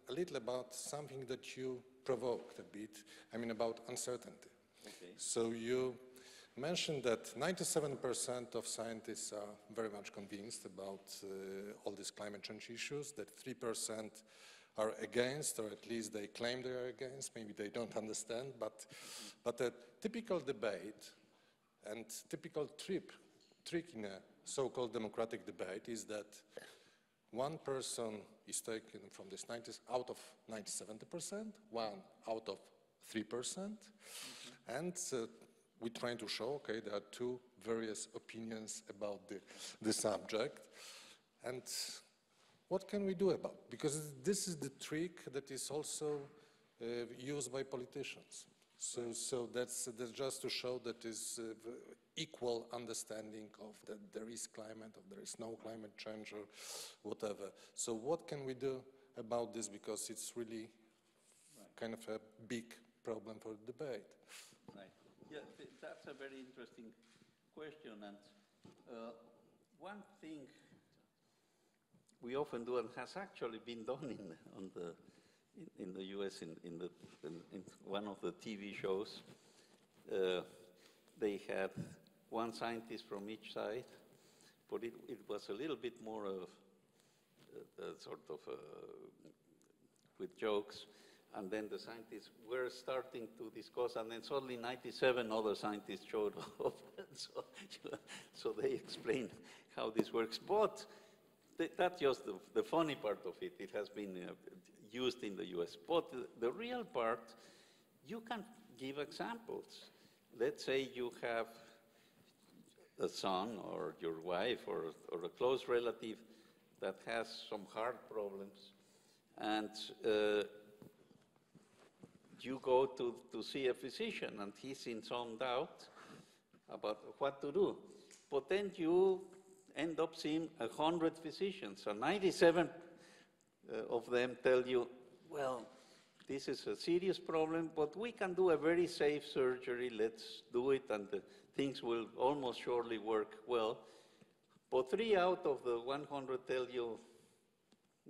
a little about something that you provoked a bit. I mean, about uncertainty. Okay. So you mentioned that 97% of scientists are very much convinced about all these climate change issues, that 3% are against, or at least they claim they are against. Maybe they don't understand, but a typical debate and typical trick in a so-called democratic debate is that one person is taken from this 90s out of 97%, one out of 3%, and we're trying to show, okay, there are two various opinions about the subject, and what can we do about it? Because this is the trick that is also used by politicians. So that's just to show that is equal understanding of that there is climate, or there is no climate change, or whatever. So what can we do about this? Because it's really kind of a big problem for the debate. Right. Yeah, that's a very interesting question. And one thing we often do, and has actually been done in the U.S. in one of the TV shows, they had one scientist from each side, but it was a little bit more of sort of with jokes. And then the scientists were starting to discuss, and then suddenly 97 other scientists showed up. so they explain how this works. But that's just the funny part of it. It has been used in the US. But the real part, you can give examples. Let's say you have a son or your wife or a close relative that has some heart problems, and you go to see a physician, and he's in some doubt about what to do. But then you end up seeing 100 physicians, and 97 of them tell you, well, this is a serious problem, but we can do a very safe surgery. Let's do it, and things will almost surely work well. But 3 out of the 100 tell you,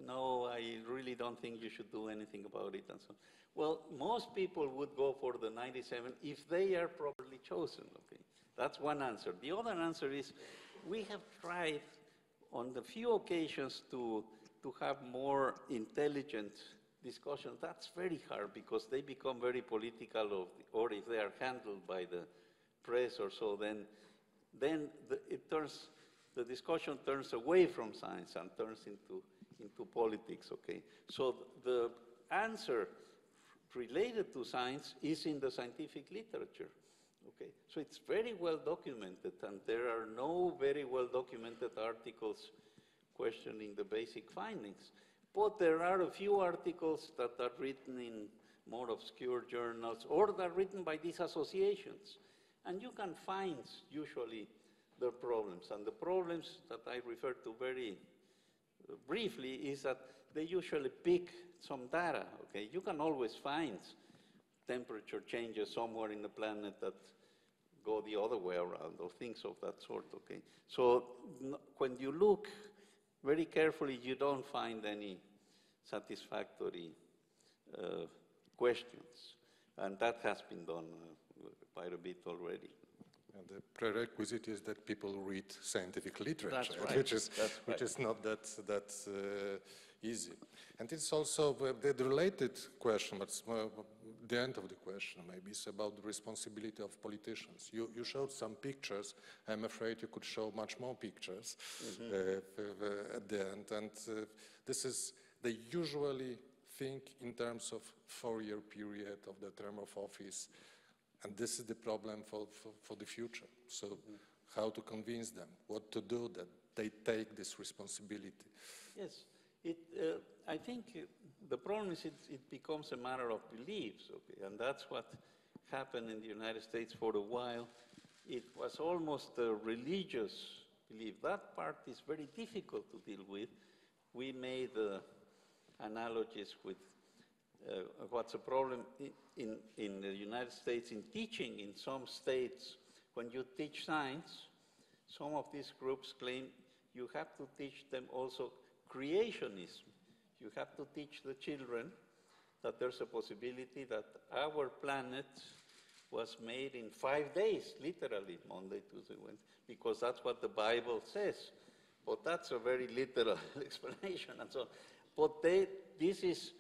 no, I really don't think you should do anything about it, and so on. Well, most people would go for the 97 if they are properly chosen, okay? That's one answer. The other answer is, we have tried on the few occasions to have more intelligent discussions. That's very hard because they become very political, or if they are handled by the press or so, then the discussion turns away from science and turns into politics, okay? So the answer related to science is in the scientific literature, okay? So it's very well documented, and there are no very well documented articles questioning the basic findings. But there are a few articles that are written in more obscure journals, or that are written by these associations. And you can find, usually, the problems. And the problems that I refer to very briefly is that they usually pick some data, okay? You can always find temperature changes somewhere in the planet that go the other way around, or things of that sort, okay? So when you look very carefully, you don't find any satisfactory questions. And that has been done quite a bit already. And the prerequisite is that people read scientific literature, That's right. which is not that easy. And it's also the related question, but the end of the question maybe is about the responsibility of politicians. You showed some pictures. I'm afraid you could show much more pictures at the end. And this is, they usually think in terms of 4-year period of the term of office. And this is the problem for the future. So how to convince them, what to do, that they take this responsibility. Yes, I think the problem is it becomes a matter of beliefs, okay? And that's what happened in the United States for a while. It was almost a religious belief. That part is very difficult to deal with. We made analogies with what's a problem in the United States in teaching. In some states, when you teach science, some of these groups claim you have to teach them also creationism. You have to teach the children that there's a possibility that our planet was made in 5 days, literally, Monday, Tuesday, Wednesday, because that's what the Bible says. But that's a very literal explanation, and so. But this is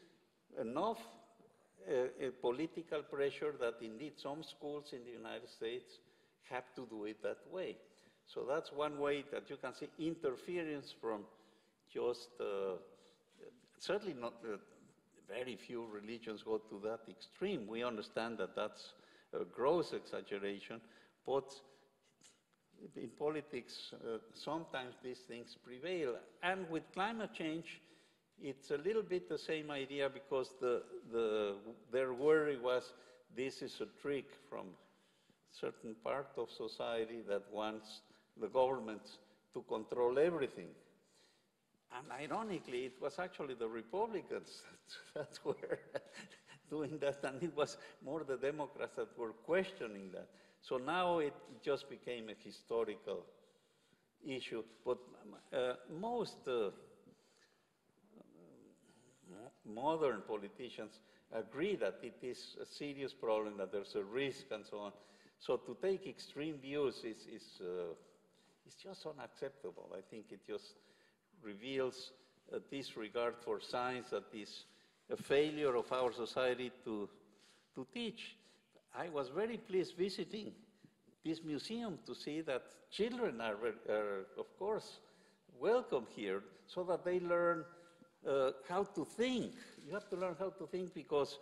enough political pressure that indeed some schools in the United States have to do it that way. So that's one way that you can see interference from just, certainly not, very few religions go to that extreme. We understand that that's a gross exaggeration, but in politics, sometimes these things prevail. And with climate change, it's a little bit the same idea, because their worry was this is a trick from certain part of society that wants the government to control everything. And ironically, it was actually the Republicans that were doing that, and it was more the Democrats that were questioning that. So now it just became a historical issue. But most modern politicians agree that it is a serious problem, that there's a risk, and so on. So to take extreme views is just unacceptable. I think it just reveals a disregard for science that is a failure of our society to teach. I was very pleased visiting this museum to see that children are of course, welcome here so that they learn how to think. You have to learn how to think because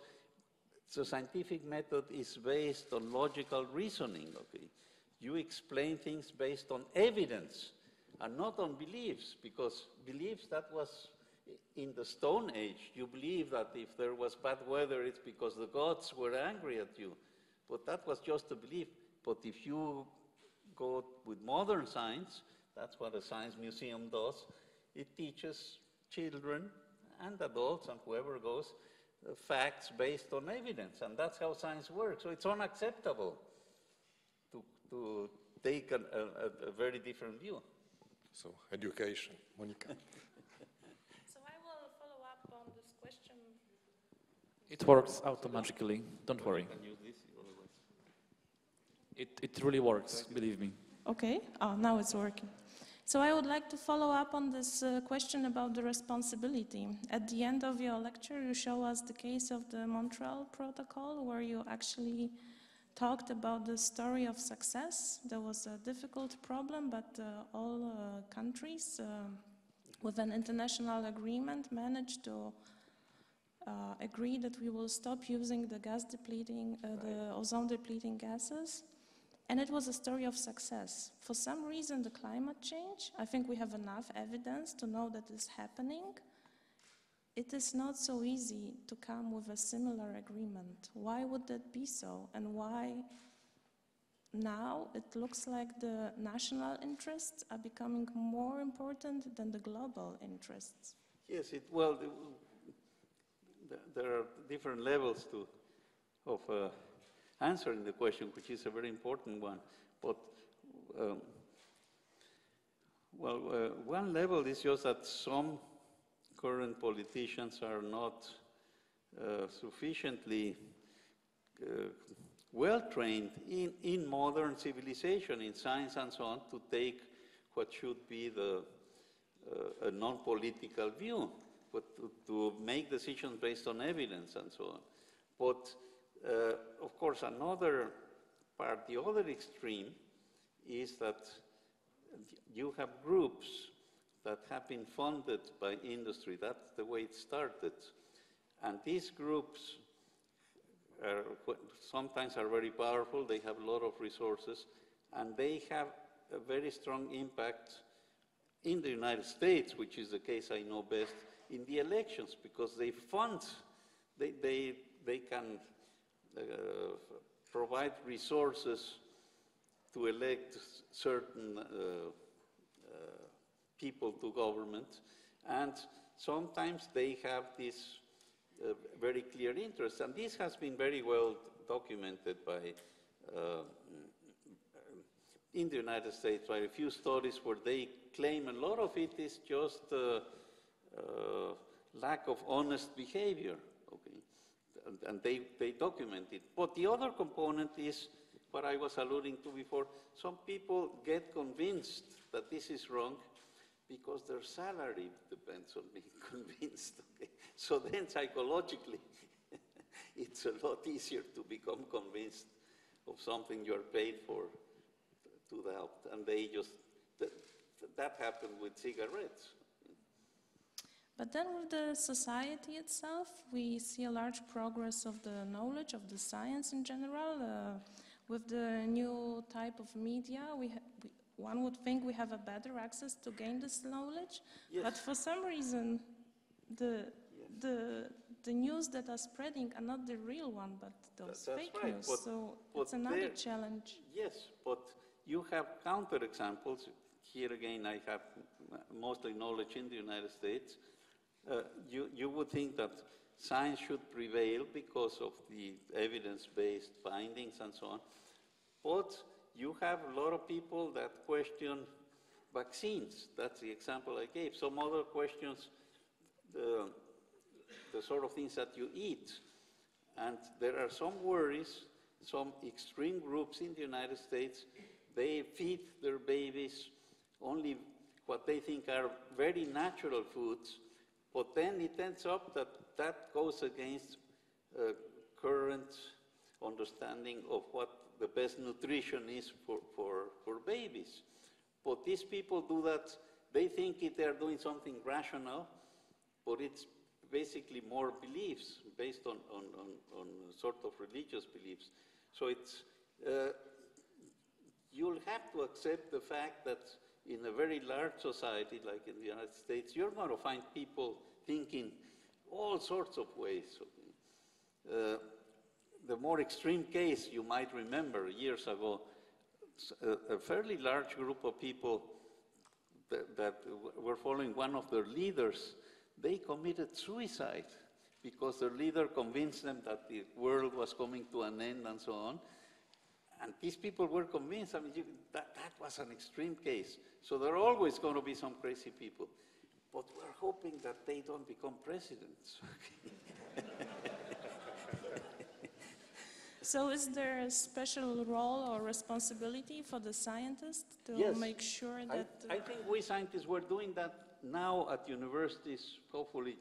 the scientific method is based on logical reasoning, okay? You explain things based on evidence and not on beliefs, because beliefs, that was in the Stone Age. You believe that if there was bad weather, it's because the gods were angry at you. But that was just a belief. But if you go with modern science, that's what a science museum does, it teaches children and adults and whoever goes facts based on evidence, and that's how science works. So it's unacceptable to take a very different view. So education, Monica. So I will follow up on this question. It works automatically, don't worry. It really works, believe me. Okay, now it's working. So I would like to follow up on this question about the responsibility. At the end of your lecture, you show us the case of the Montreal Protocol, where you actually talked about the story of success. There was a difficult problem, but all countries with an international agreement managed to agree that we will stop using the gas depleting, the ozone depleting gases. And it was a story of success. For some reason, the climate change, I think we have enough evidence to know that it's happening. It is not so easy to come with a similar agreement. Why would that be so? And why now it looks like the national interests are becoming more important than the global interests? Yes, well, there are different levels of answering the question, which is a very important one. But, one level is just that some current politicians are not sufficiently well-trained in modern civilization, in science and so on, to take what should be a non-political view, but to make decisions based on evidence and so on. But of course, another part, the other extreme, is that you have groups that have been funded by industry. That's the way it started. And these groups sometimes are very powerful, they have a lot of resources, and they have a very strong impact in the United States, which is the case I know best, in the elections, because they fund, they can provide resources to elect certain people to government, and sometimes they have this very clear interest, and this has been very well documented by in the United States by a few studies where they claim a lot of it is just lack of honest behavior. And they document it. But the other component is what I was alluding to before. Some people get convinced that this is wrong because their salary depends on being convinced. Okay? So then psychologically, it's a lot easier to become convinced of something you're paid for to doubt. And they just, that happened with cigarettes. But then with the society itself, we see a large progress of the knowledge, of the science in general. With the new type of media, one would think we have a better access to gain this knowledge. Yes. But for some reason, the news that are spreading are not the real one, but those fake news. So it's another challenge. Yes, but you have counterexamples. Here again, I have mostly knowledge in the United States. You would think that science should prevail because of the evidence-based findings and so on. But you have a lot of people that question vaccines. That's the example I gave. Some other questions, the sort of things that you eat. And there are some worries, some extreme groups in the United States, they feed their babies only what they think are very natural foods. But then it ends up that that goes against current understanding of what the best nutrition is for babies. But these people do that, they think they're doing something rational, but it's basically more beliefs based on sort of religious beliefs. So it's, you'll have to accept the fact that in a very large society like in the United States, you're going to find people thinking all sorts of ways. The more extreme case you might remember years ago, a fairly large group of people that were following one of their leaders, they committed suicide because their leader convinced them that the world was coming to an end and so on. And these people were convinced. I mean, that was an extreme case. So there are always going to be some crazy people. But we're hoping that they don't become presidents. So is there a special role or responsibility for the scientists to Yes. make sure that... I think we scientists were doing that now at universities. Hopefully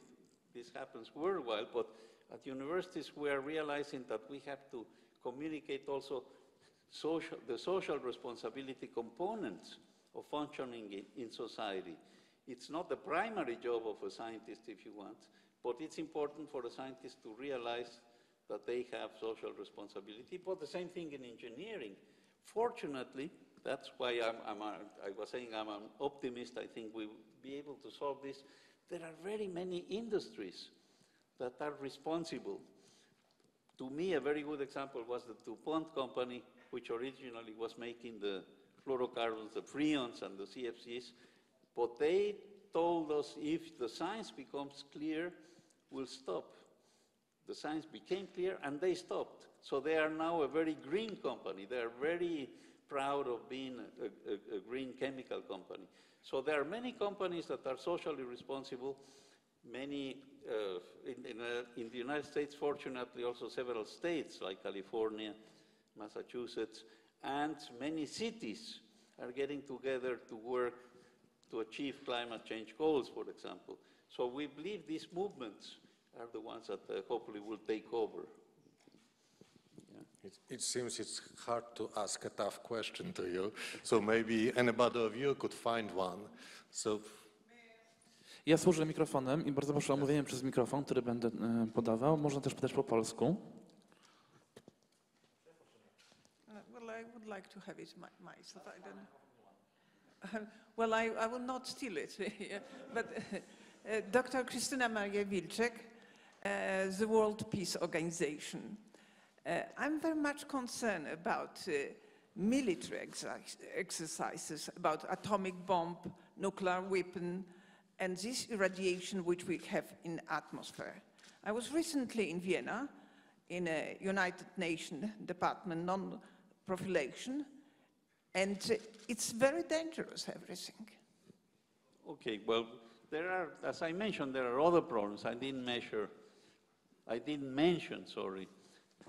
this happens worldwide, but at universities we are realizing that we have to communicate also the social responsibility components of functioning in society. It's not the primary job of a scientist, if you want, but it's important for a scientist to realize that they have social responsibility, but the same thing in engineering. Fortunately, that's why I was saying I'm an optimist. I think we'll be able to solve this. There are very many industries that are responsible. To me, a very good example was the DuPont company, which originally was making the fluorocarbons, the freons and the CFCs, but they told us if the science becomes clear, we'll stop. The science became clear and they stopped. So they are now a very green company. They are very proud of being a green chemical company. So there are many companies that are socially responsible. Many, in the United States, fortunately, also several states like California, Massachusetts, and many cities are getting together to work to achieve climate change goals, for example. So we believe these movements are the ones that hopefully will take over. Yeah. It seems it's hard to ask a tough question to you, so maybe anybody of you could find one. So. Ja służę mikrofonem i bardzo proszę o mówienie przez mikrofon, który będę podawał. Można też pytać po polsku. Well, I would like to have it myself. I don't. Well, I will not steal it, but Dr. Krystyna Maria Wilczek, the World Peace Organization. I'm very much concerned about military exercises, about atomic bomb, nuclear weapon, and this irradiation which we have in the atmosphere. I was recently in Vienna in a United Nations Department non-proliferation, and it's very dangerous, everything. Okay, well, there are, as I mentioned, there are other problems. I didn't mention,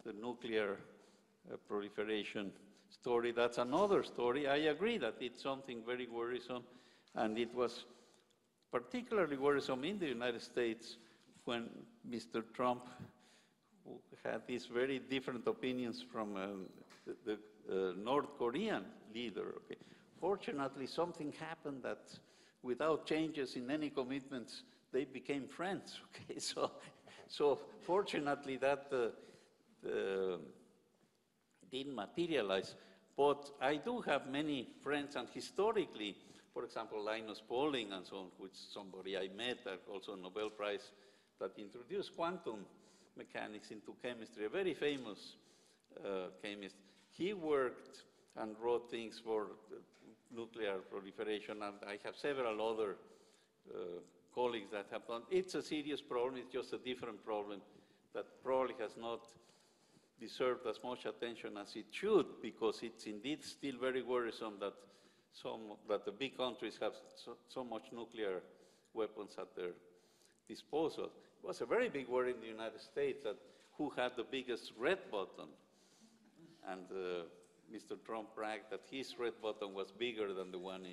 the nuclear proliferation story. That's another story. I agree that it's something very worrisome, and it was particularly worrisome in the United States when Mr. Trump had these very different opinions from the North Korean leader. Okay. Fortunately, something happened that without changes in any commitments, they became friends. Okay, so fortunately that didn't materialize. But I do have many friends, and historically, for example, Linus Pauling and so on, which somebody I met, also a Nobel Prize, that introduced quantum mechanics into chemistry, a very famous chemist. He worked and wrote things for nuclear proliferation, and I have several other colleagues that have done. It's a serious problem. It's just a different problem that probably has not deserved as much attention as it should, because it's indeed still very worrisome that the big countries have so much nuclear weapons at their disposal. It was a very big worry in the United States that who had the biggest red button, and Mr. Trump bragged that his red button was bigger than the one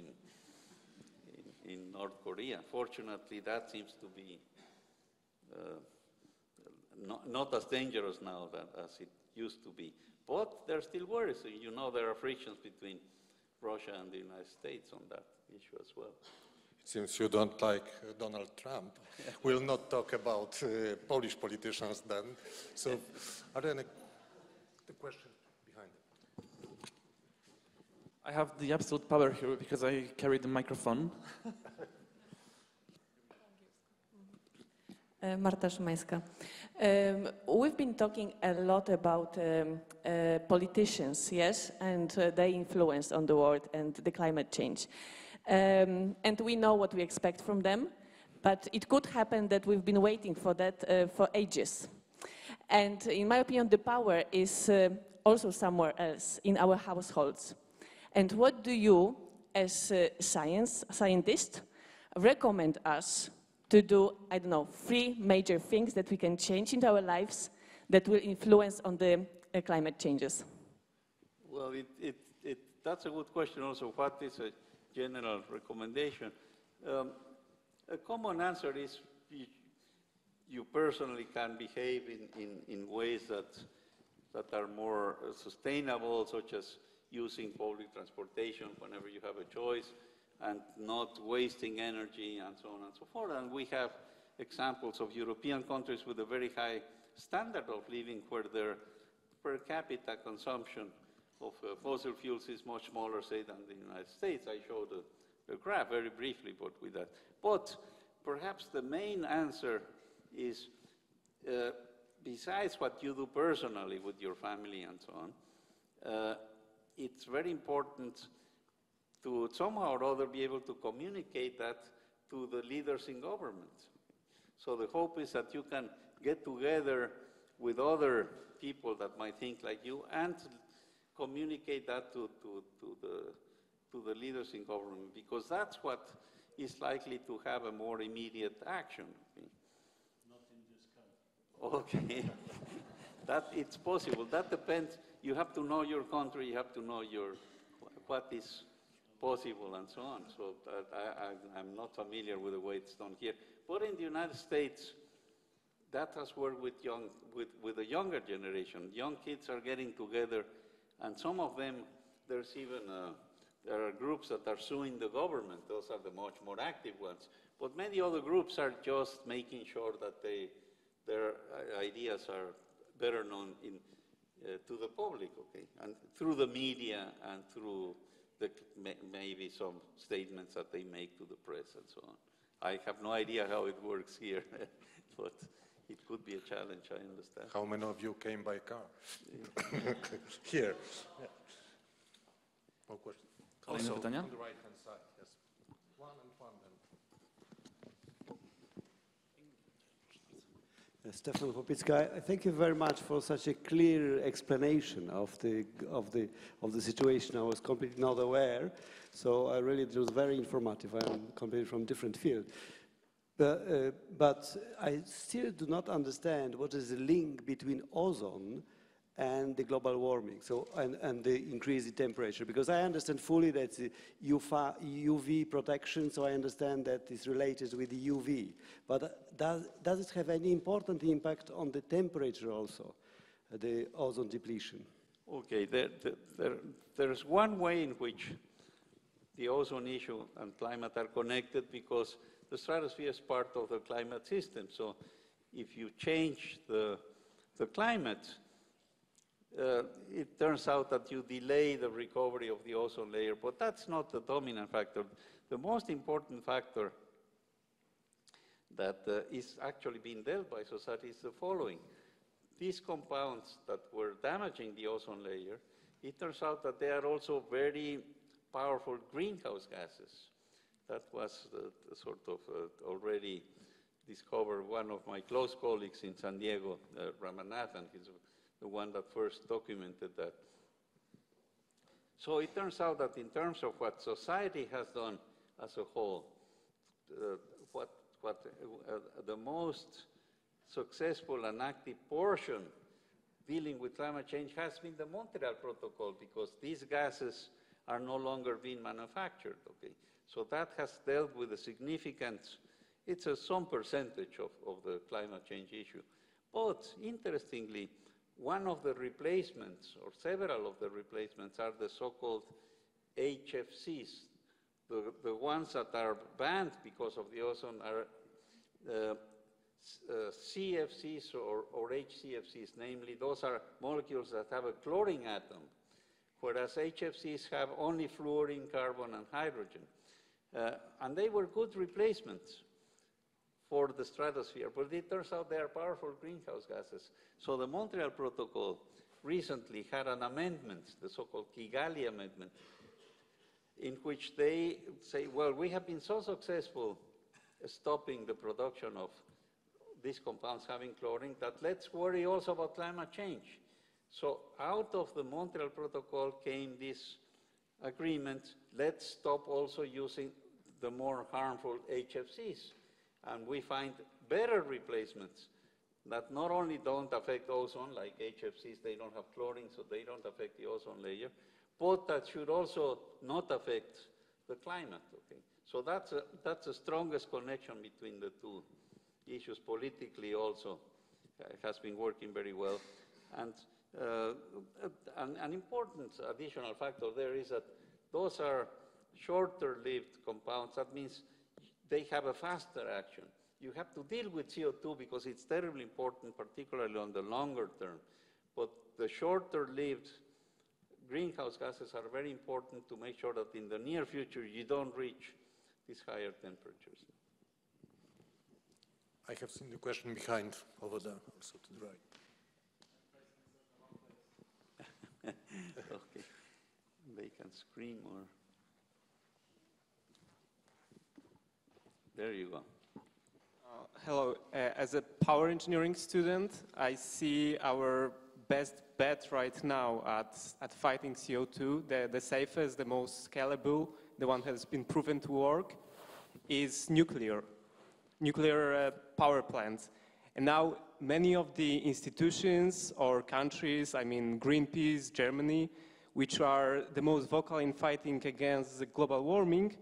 in North Korea. Fortunately, that seems to be not as dangerous now as used to be. But there are still worries. So you know there are frictions between Russia and the United States on that issue as well. It seems you don't like Donald Trump. We'll not talk about Polish politicians then. So are there any questions behind it? I have the absolute power here because I carry the microphone. Marta Szymańska. We've been talking a lot about politicians, yes, and their influence on the world and the climate change. And we know what we expect from them, but it could happen that we've been waiting for that for ages. And in my opinion, the power is also somewhere else, in our households. And what do you, as a scientist, recommend us to do, I don't know, 3 major things that we can change in our lives that will influence on the climate changes? Well, that's a good question also. What is a general recommendation? A common answer is you personally can behave in ways that are more sustainable, such as using public transportation whenever you have a choice, and not wasting energy, and so on and so forth. And we have examples of European countries with a very high standard of living where their per capita consumption of fossil fuels is much smaller, say, than the United States. I showed the graph very briefly with that. But perhaps the main answer is, besides what you do personally with your family and so on, it's very important to somehow or other be able to communicate that to the leaders in government. So the hope is that you can get together with other people that might think like you and communicate that to the leaders in government, because that's what is likely to have a more immediate action. Not in this country. Okay. That it's possible. That depends. You have to know your country. You have to know what is possible and so on. So I'm not familiar with the way it's done here. But in the United States, that has worked with the younger generation. Young kids are getting together, and some of them, there's even there are groups that are suing the government. Those are the much more active ones. But many other groups are just making sure that their ideas are better known to the public, okay, and through the media and through maybe some statements that they make to the press and so on. I have no idea how it works here, but it could be a challenge, I understand. How many of you came by car? Here. Yeah. More questions? Also, on the right-hand side, yes. One and one then. Stefan Popicka, thank you very much for such a clear explanation of the situation. I was completely not aware, so it was very informative. I am completely from different field. But I still do not understand what is the link between ozone and the global warming, and the increase in temperature, because I understand fully that the UV protection, so I understand that it's related with the UV. But does it have any important impact on the temperature also, the ozone depletion? Okay, there's one way in which the ozone issue and climate are connected, because the stratosphere is part of the climate system. So if you change the climate, it turns out that you delay the recovery of the ozone layer, but that's not the dominant factor. The most important factor that is actually being dealt by society is the following. These compounds that were damaging the ozone layer, it turns out that they are also very powerful greenhouse gases. That was sort of already discovered. One of my close colleagues in San Diego, Ramanathan, he's the one that first documented that. So it turns out that in terms of what society has done as a whole, the most successful and active portion dealing with climate change has been the Montreal Protocol, because these gases are no longer being manufactured, okay? So that has dealt with a significant, some percentage of the climate change issue. But interestingly, one of the replacements, or several of the replacements, are the so-called HFCs. The ones that are banned because of the ozone are CFCs or HCFCs, namely those are molecules that have a chlorine atom, whereas HFCs have only fluorine, carbon, and hydrogen. And they were good replacements for the stratosphere, but it turns out they are powerful greenhouse gases. So the Montreal Protocol recently had an amendment, the so-called Kigali Amendment, in which they say, well, we have been so successful stopping the production of these compounds having chlorine that let's worry also about climate change. So out of the Montreal Protocol came this agreement, let's stop also using the more harmful HFCs. And we find better replacements that not only don't affect ozone, like HFCs, they don't have chlorine, so they don't affect the ozone layer, but that should also not affect the climate. Okay? So that's the strongest connection between the two issues. Politically also has been working very well. And an important additional factor there is that those are shorter-lived compounds. That means they have a faster action. You have to deal with CO2 because it's terribly important, particularly on the longer term. But the shorter-lived greenhouse gases are very important to make sure that in the near future you don't reach these higher temperatures. I have seen the question behind, over there, also to the right. Okay, they can scream or... There you go. Hello, as a power engineering student, I see our best bet right now at fighting CO2, the safest, the most scalable, the one that has been proven to work, is nuclear power plants. And now many of the institutions or countries, I mean Greenpeace, Germany, which are the most vocal in fighting against global warming,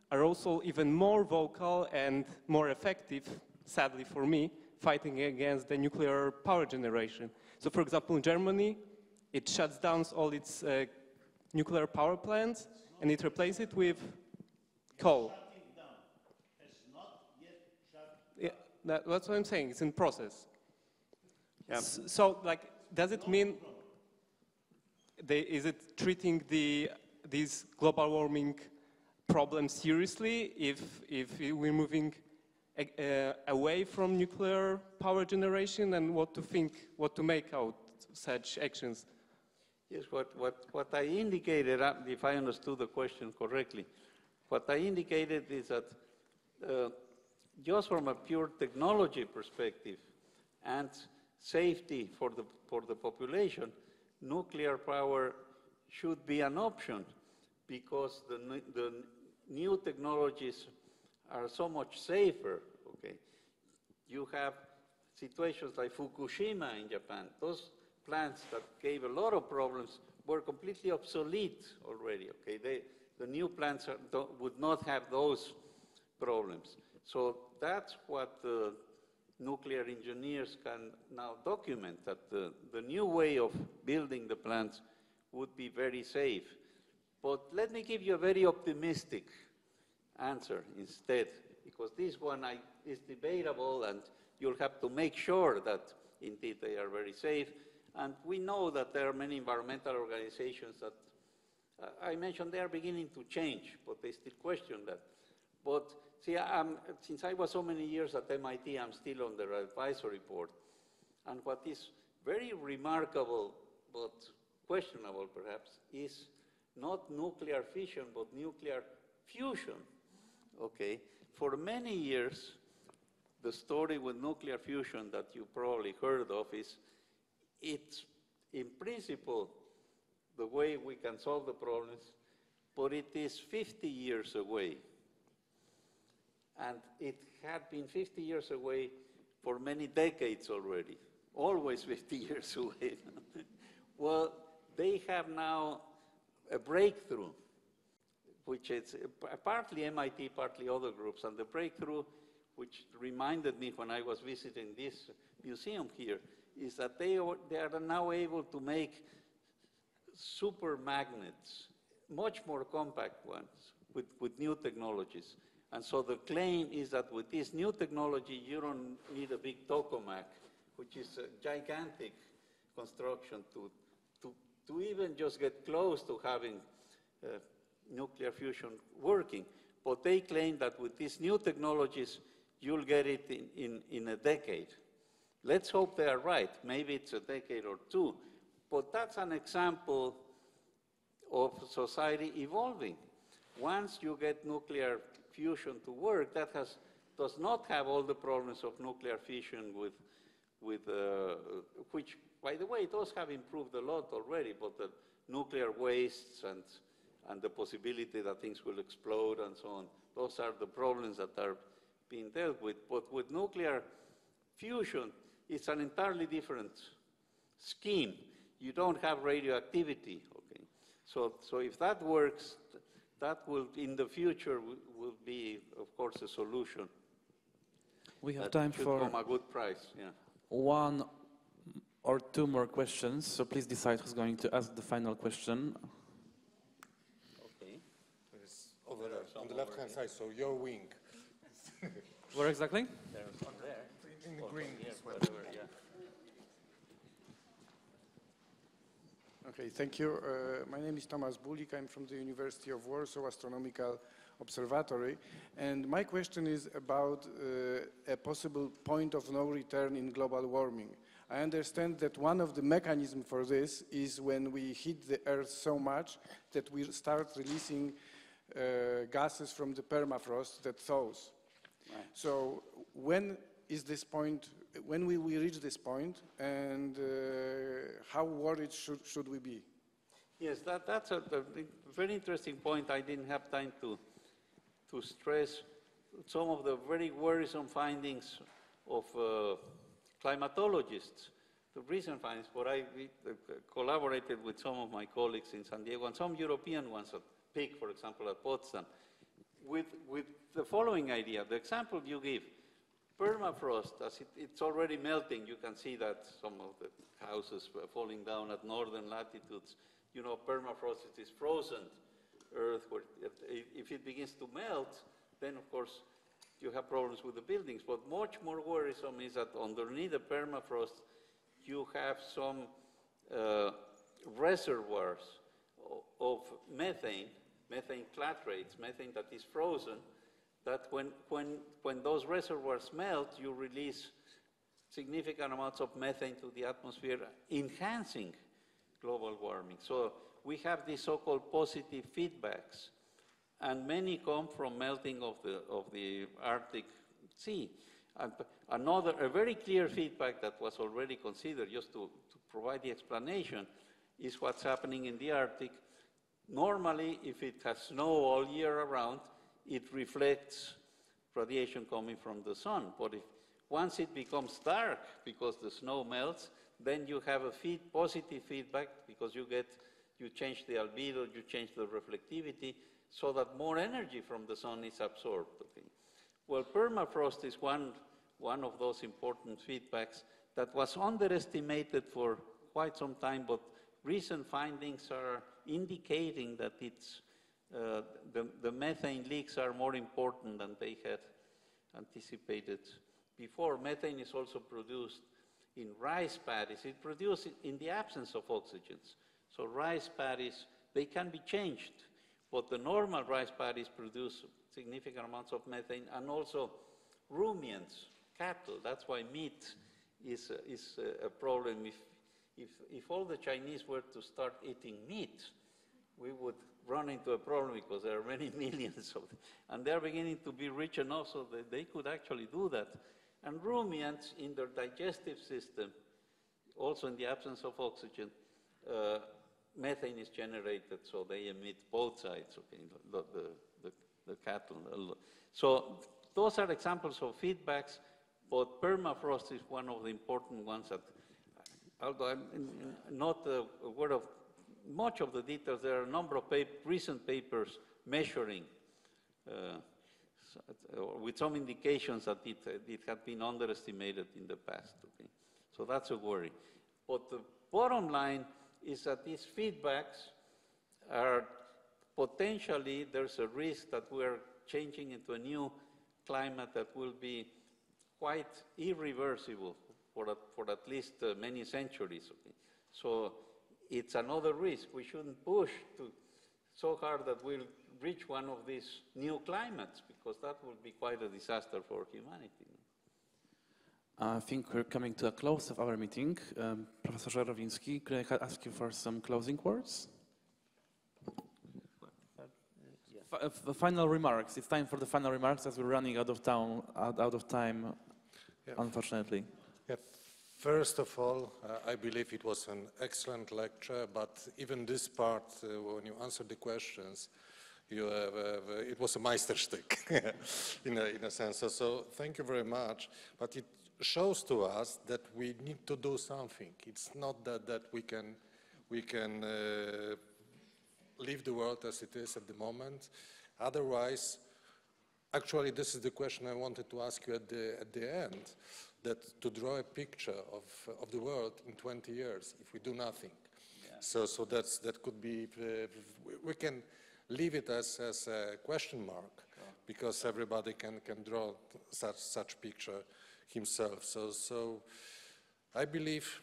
are also even more vocal and more effective, sadly for me, fighting against the nuclear power generation. So for example, in Germany, it shuts down all its nuclear power plants and it replaces it with coal. Yeah, that's what I'm saying, it's in process. Yeah. So like, does it mean, is it treating these global warming problem seriously if we're moving away from nuclear power generation, and what to make out such actions? Yes, what I indicated, if I understood the question correctly, what I indicated is that just from a pure technology perspective and safety for the population, nuclear power should be an option, because the new technologies are so much safer, okay? You have situations like Fukushima in Japan. Those plants that gave a lot of problems were completely obsolete already, okay? The new plants would not have those problems. So that's what nuclear engineers can now document, that the new way of building the plants would be very safe. But let me give you a very optimistic answer instead, because this one is debatable and you'll have to make sure that indeed they are very safe. And we know that there are many environmental organizations that I mentioned they are beginning to change, but they still question that. But see, since I was so many years at MIT, I'm still on their advisory board. And what is very remarkable, but questionable perhaps, is not nuclear fission, but nuclear fusion, okay? For many years, the story with nuclear fusion that you probably heard of is, it's in principle the way we can solve the problems, but it is 50 years away. And it had been 50 years away for many decades already, always 50 years away. Well, they have now a breakthrough, which is partly MIT, partly other groups. And the breakthrough, which reminded me when I was visiting this museum here, is that they are now able to make super magnets, much more compact ones, with new technologies. And so the claim is that with this new technology, you don't need a big tokamak, which is a gigantic construction to even just get close to having nuclear fusion working. But they claim that with these new technologies, you'll get it in a decade. Let's hope they are right. Maybe it's a decade or two. But that's an example of society evolving. Once you get nuclear fusion to work, that does not have all the problems of nuclear fission which, by the way, does have improved a lot already, but the nuclear wastes and the possibility that things will explode and so on, those are the problems that are being dealt with. But with nuclear fusion, it's an entirely different scheme. You don't have radioactivity, okay? So if that works, that will, in the future, will be, of course, a solution. We have time for come a good price, yeah. One or two more questions, so please decide who's going to ask the final question. Okay. It's over there, on the left-hand side, so your wing. Where exactly? There's one there. In the green sweater. Whatever, yeah. Okay, thank you. My name is Tomasz Bulik. I'm from the University of Warsaw Astronomical Observatory. And my question is about a possible point of no return in global warming. I understand that one of the mechanisms for this is when we heat the Earth so much that we start releasing gases from the permafrost that thaws. Right. So when is this point, when will we reach this point, and how worried should we be? Yes, that's a very interesting point. I didn't have time to stress some of the very worrisome findings of climatologists. The recent findings, but I collaborated with some of my colleagues in San Diego and some European ones at PIC, for example, at Potsdam, with the following idea. The example you give, permafrost, as it's already melting, you can see that some of the houses were falling down at northern latitudes. You know, permafrost is this frozen earth where if it begins to melt, then of course you have problems with the buildings. But much more worrisome is that underneath the permafrost, you have some reservoirs of methane clatrates, methane that is frozen, that when those reservoirs melt, you release significant amounts of methane to the atmosphere, enhancing global warming. So we have these so-called positive feedbacks, and many come from melting of the Arctic Sea. And a very clear feedback that was already considered, just to provide the explanation, is what's happening in the Arctic. Normally, if it has snow all year around, it reflects radiation coming from the sun. But once it becomes dark because the snow melts, then you have a positive feedback because you change the albedo, you change the reflectivity, so that more energy from the sun is absorbed. Okay? Well, permafrost is one of those important feedbacks that was underestimated for quite some time, but recent findings are indicating that it's the methane leaks are more important than they had anticipated before. Methane is also produced in rice paddies. It's produced in the absence of oxygens. So rice paddies, they can be changed, but the normal rice paddies produce significant amounts of methane, and also ruminants, cattle. That's why meat is a problem. If all the Chinese were to start eating meat, we would run into a problem because there are many millions of them. And they're beginning to be rich enough so that they could actually do that. And ruminants in their digestive system, also in the absence of oxygen, methane is generated, so they emit both sides, okay, the cattle. So those are examples of feedbacks, but permafrost is one of the important ones that, although I'm not aware of much of the details, there are a number of recent papers measuring with some indications that it had been underestimated in the past. Okay? So that's a worry. But the bottom line is that these feedbacks are potentially, there's a risk that we're changing into a new climate that will be quite irreversible for at least many centuries. Okay? So it's another risk. We shouldn't push so hard that we'll reach one of these new climates, because that will be quite a disaster for humanity. I think we're coming to a close of our meeting. Professor Rowlinski, could I ask you for some closing words? The final remarks. It's time for the final remarks, as we're running out of time, Yeah. unfortunately. Yeah. First of all, I believe it was an excellent lecture, but even this part, when you answered the questions, it was a Meisterstück in a sense. So thank you very much. But it shows to us that we need to do something. It's not that we can leave the world as it is at the moment. Otherwise, actually, this is the question I wanted to ask you at the end, that to draw a picture of the world in 20 years if we do nothing. Yeah. So that could be, we can leave it as a question mark, because everybody can draw such picture himself. So I believe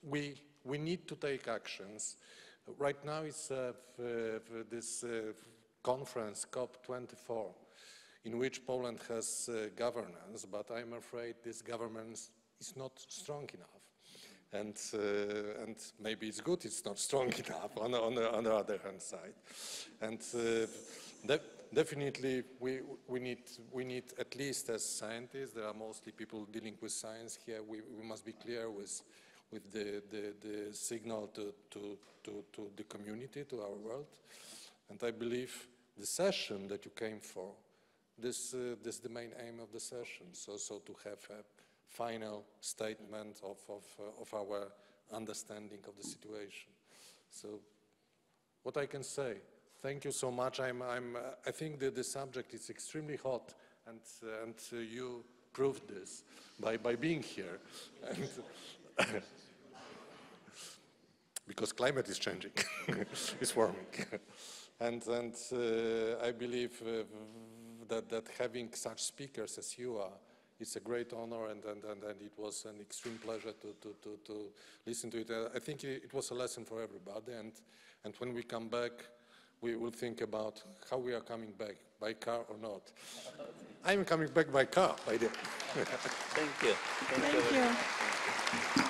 we need to take actions. Right now it's this conference, COP24, in which Poland has governance, but I'm afraid this governance is not strong enough. And maybe it's good it's not strong enough on the other hand side. And definitely we need, at least as scientists, there are mostly people dealing with science here, we must be clear with the signal to the community, to our world. And I believe the session that you came for, this is the main aim of the session. So to have a final statement of our understanding of the situation. So what I can say, thank you so much. I think that the subject is extremely hot, and you proved this by being here. And because climate is changing, it's warming. And I believe that having such speakers as you are, it's a great honor, and it was an extreme pleasure to listen to it. I think it was a lesson for everybody, and when we come back, we will think about how we are coming back, by car or not. I'm coming back by car, by the Thank you. Thank you.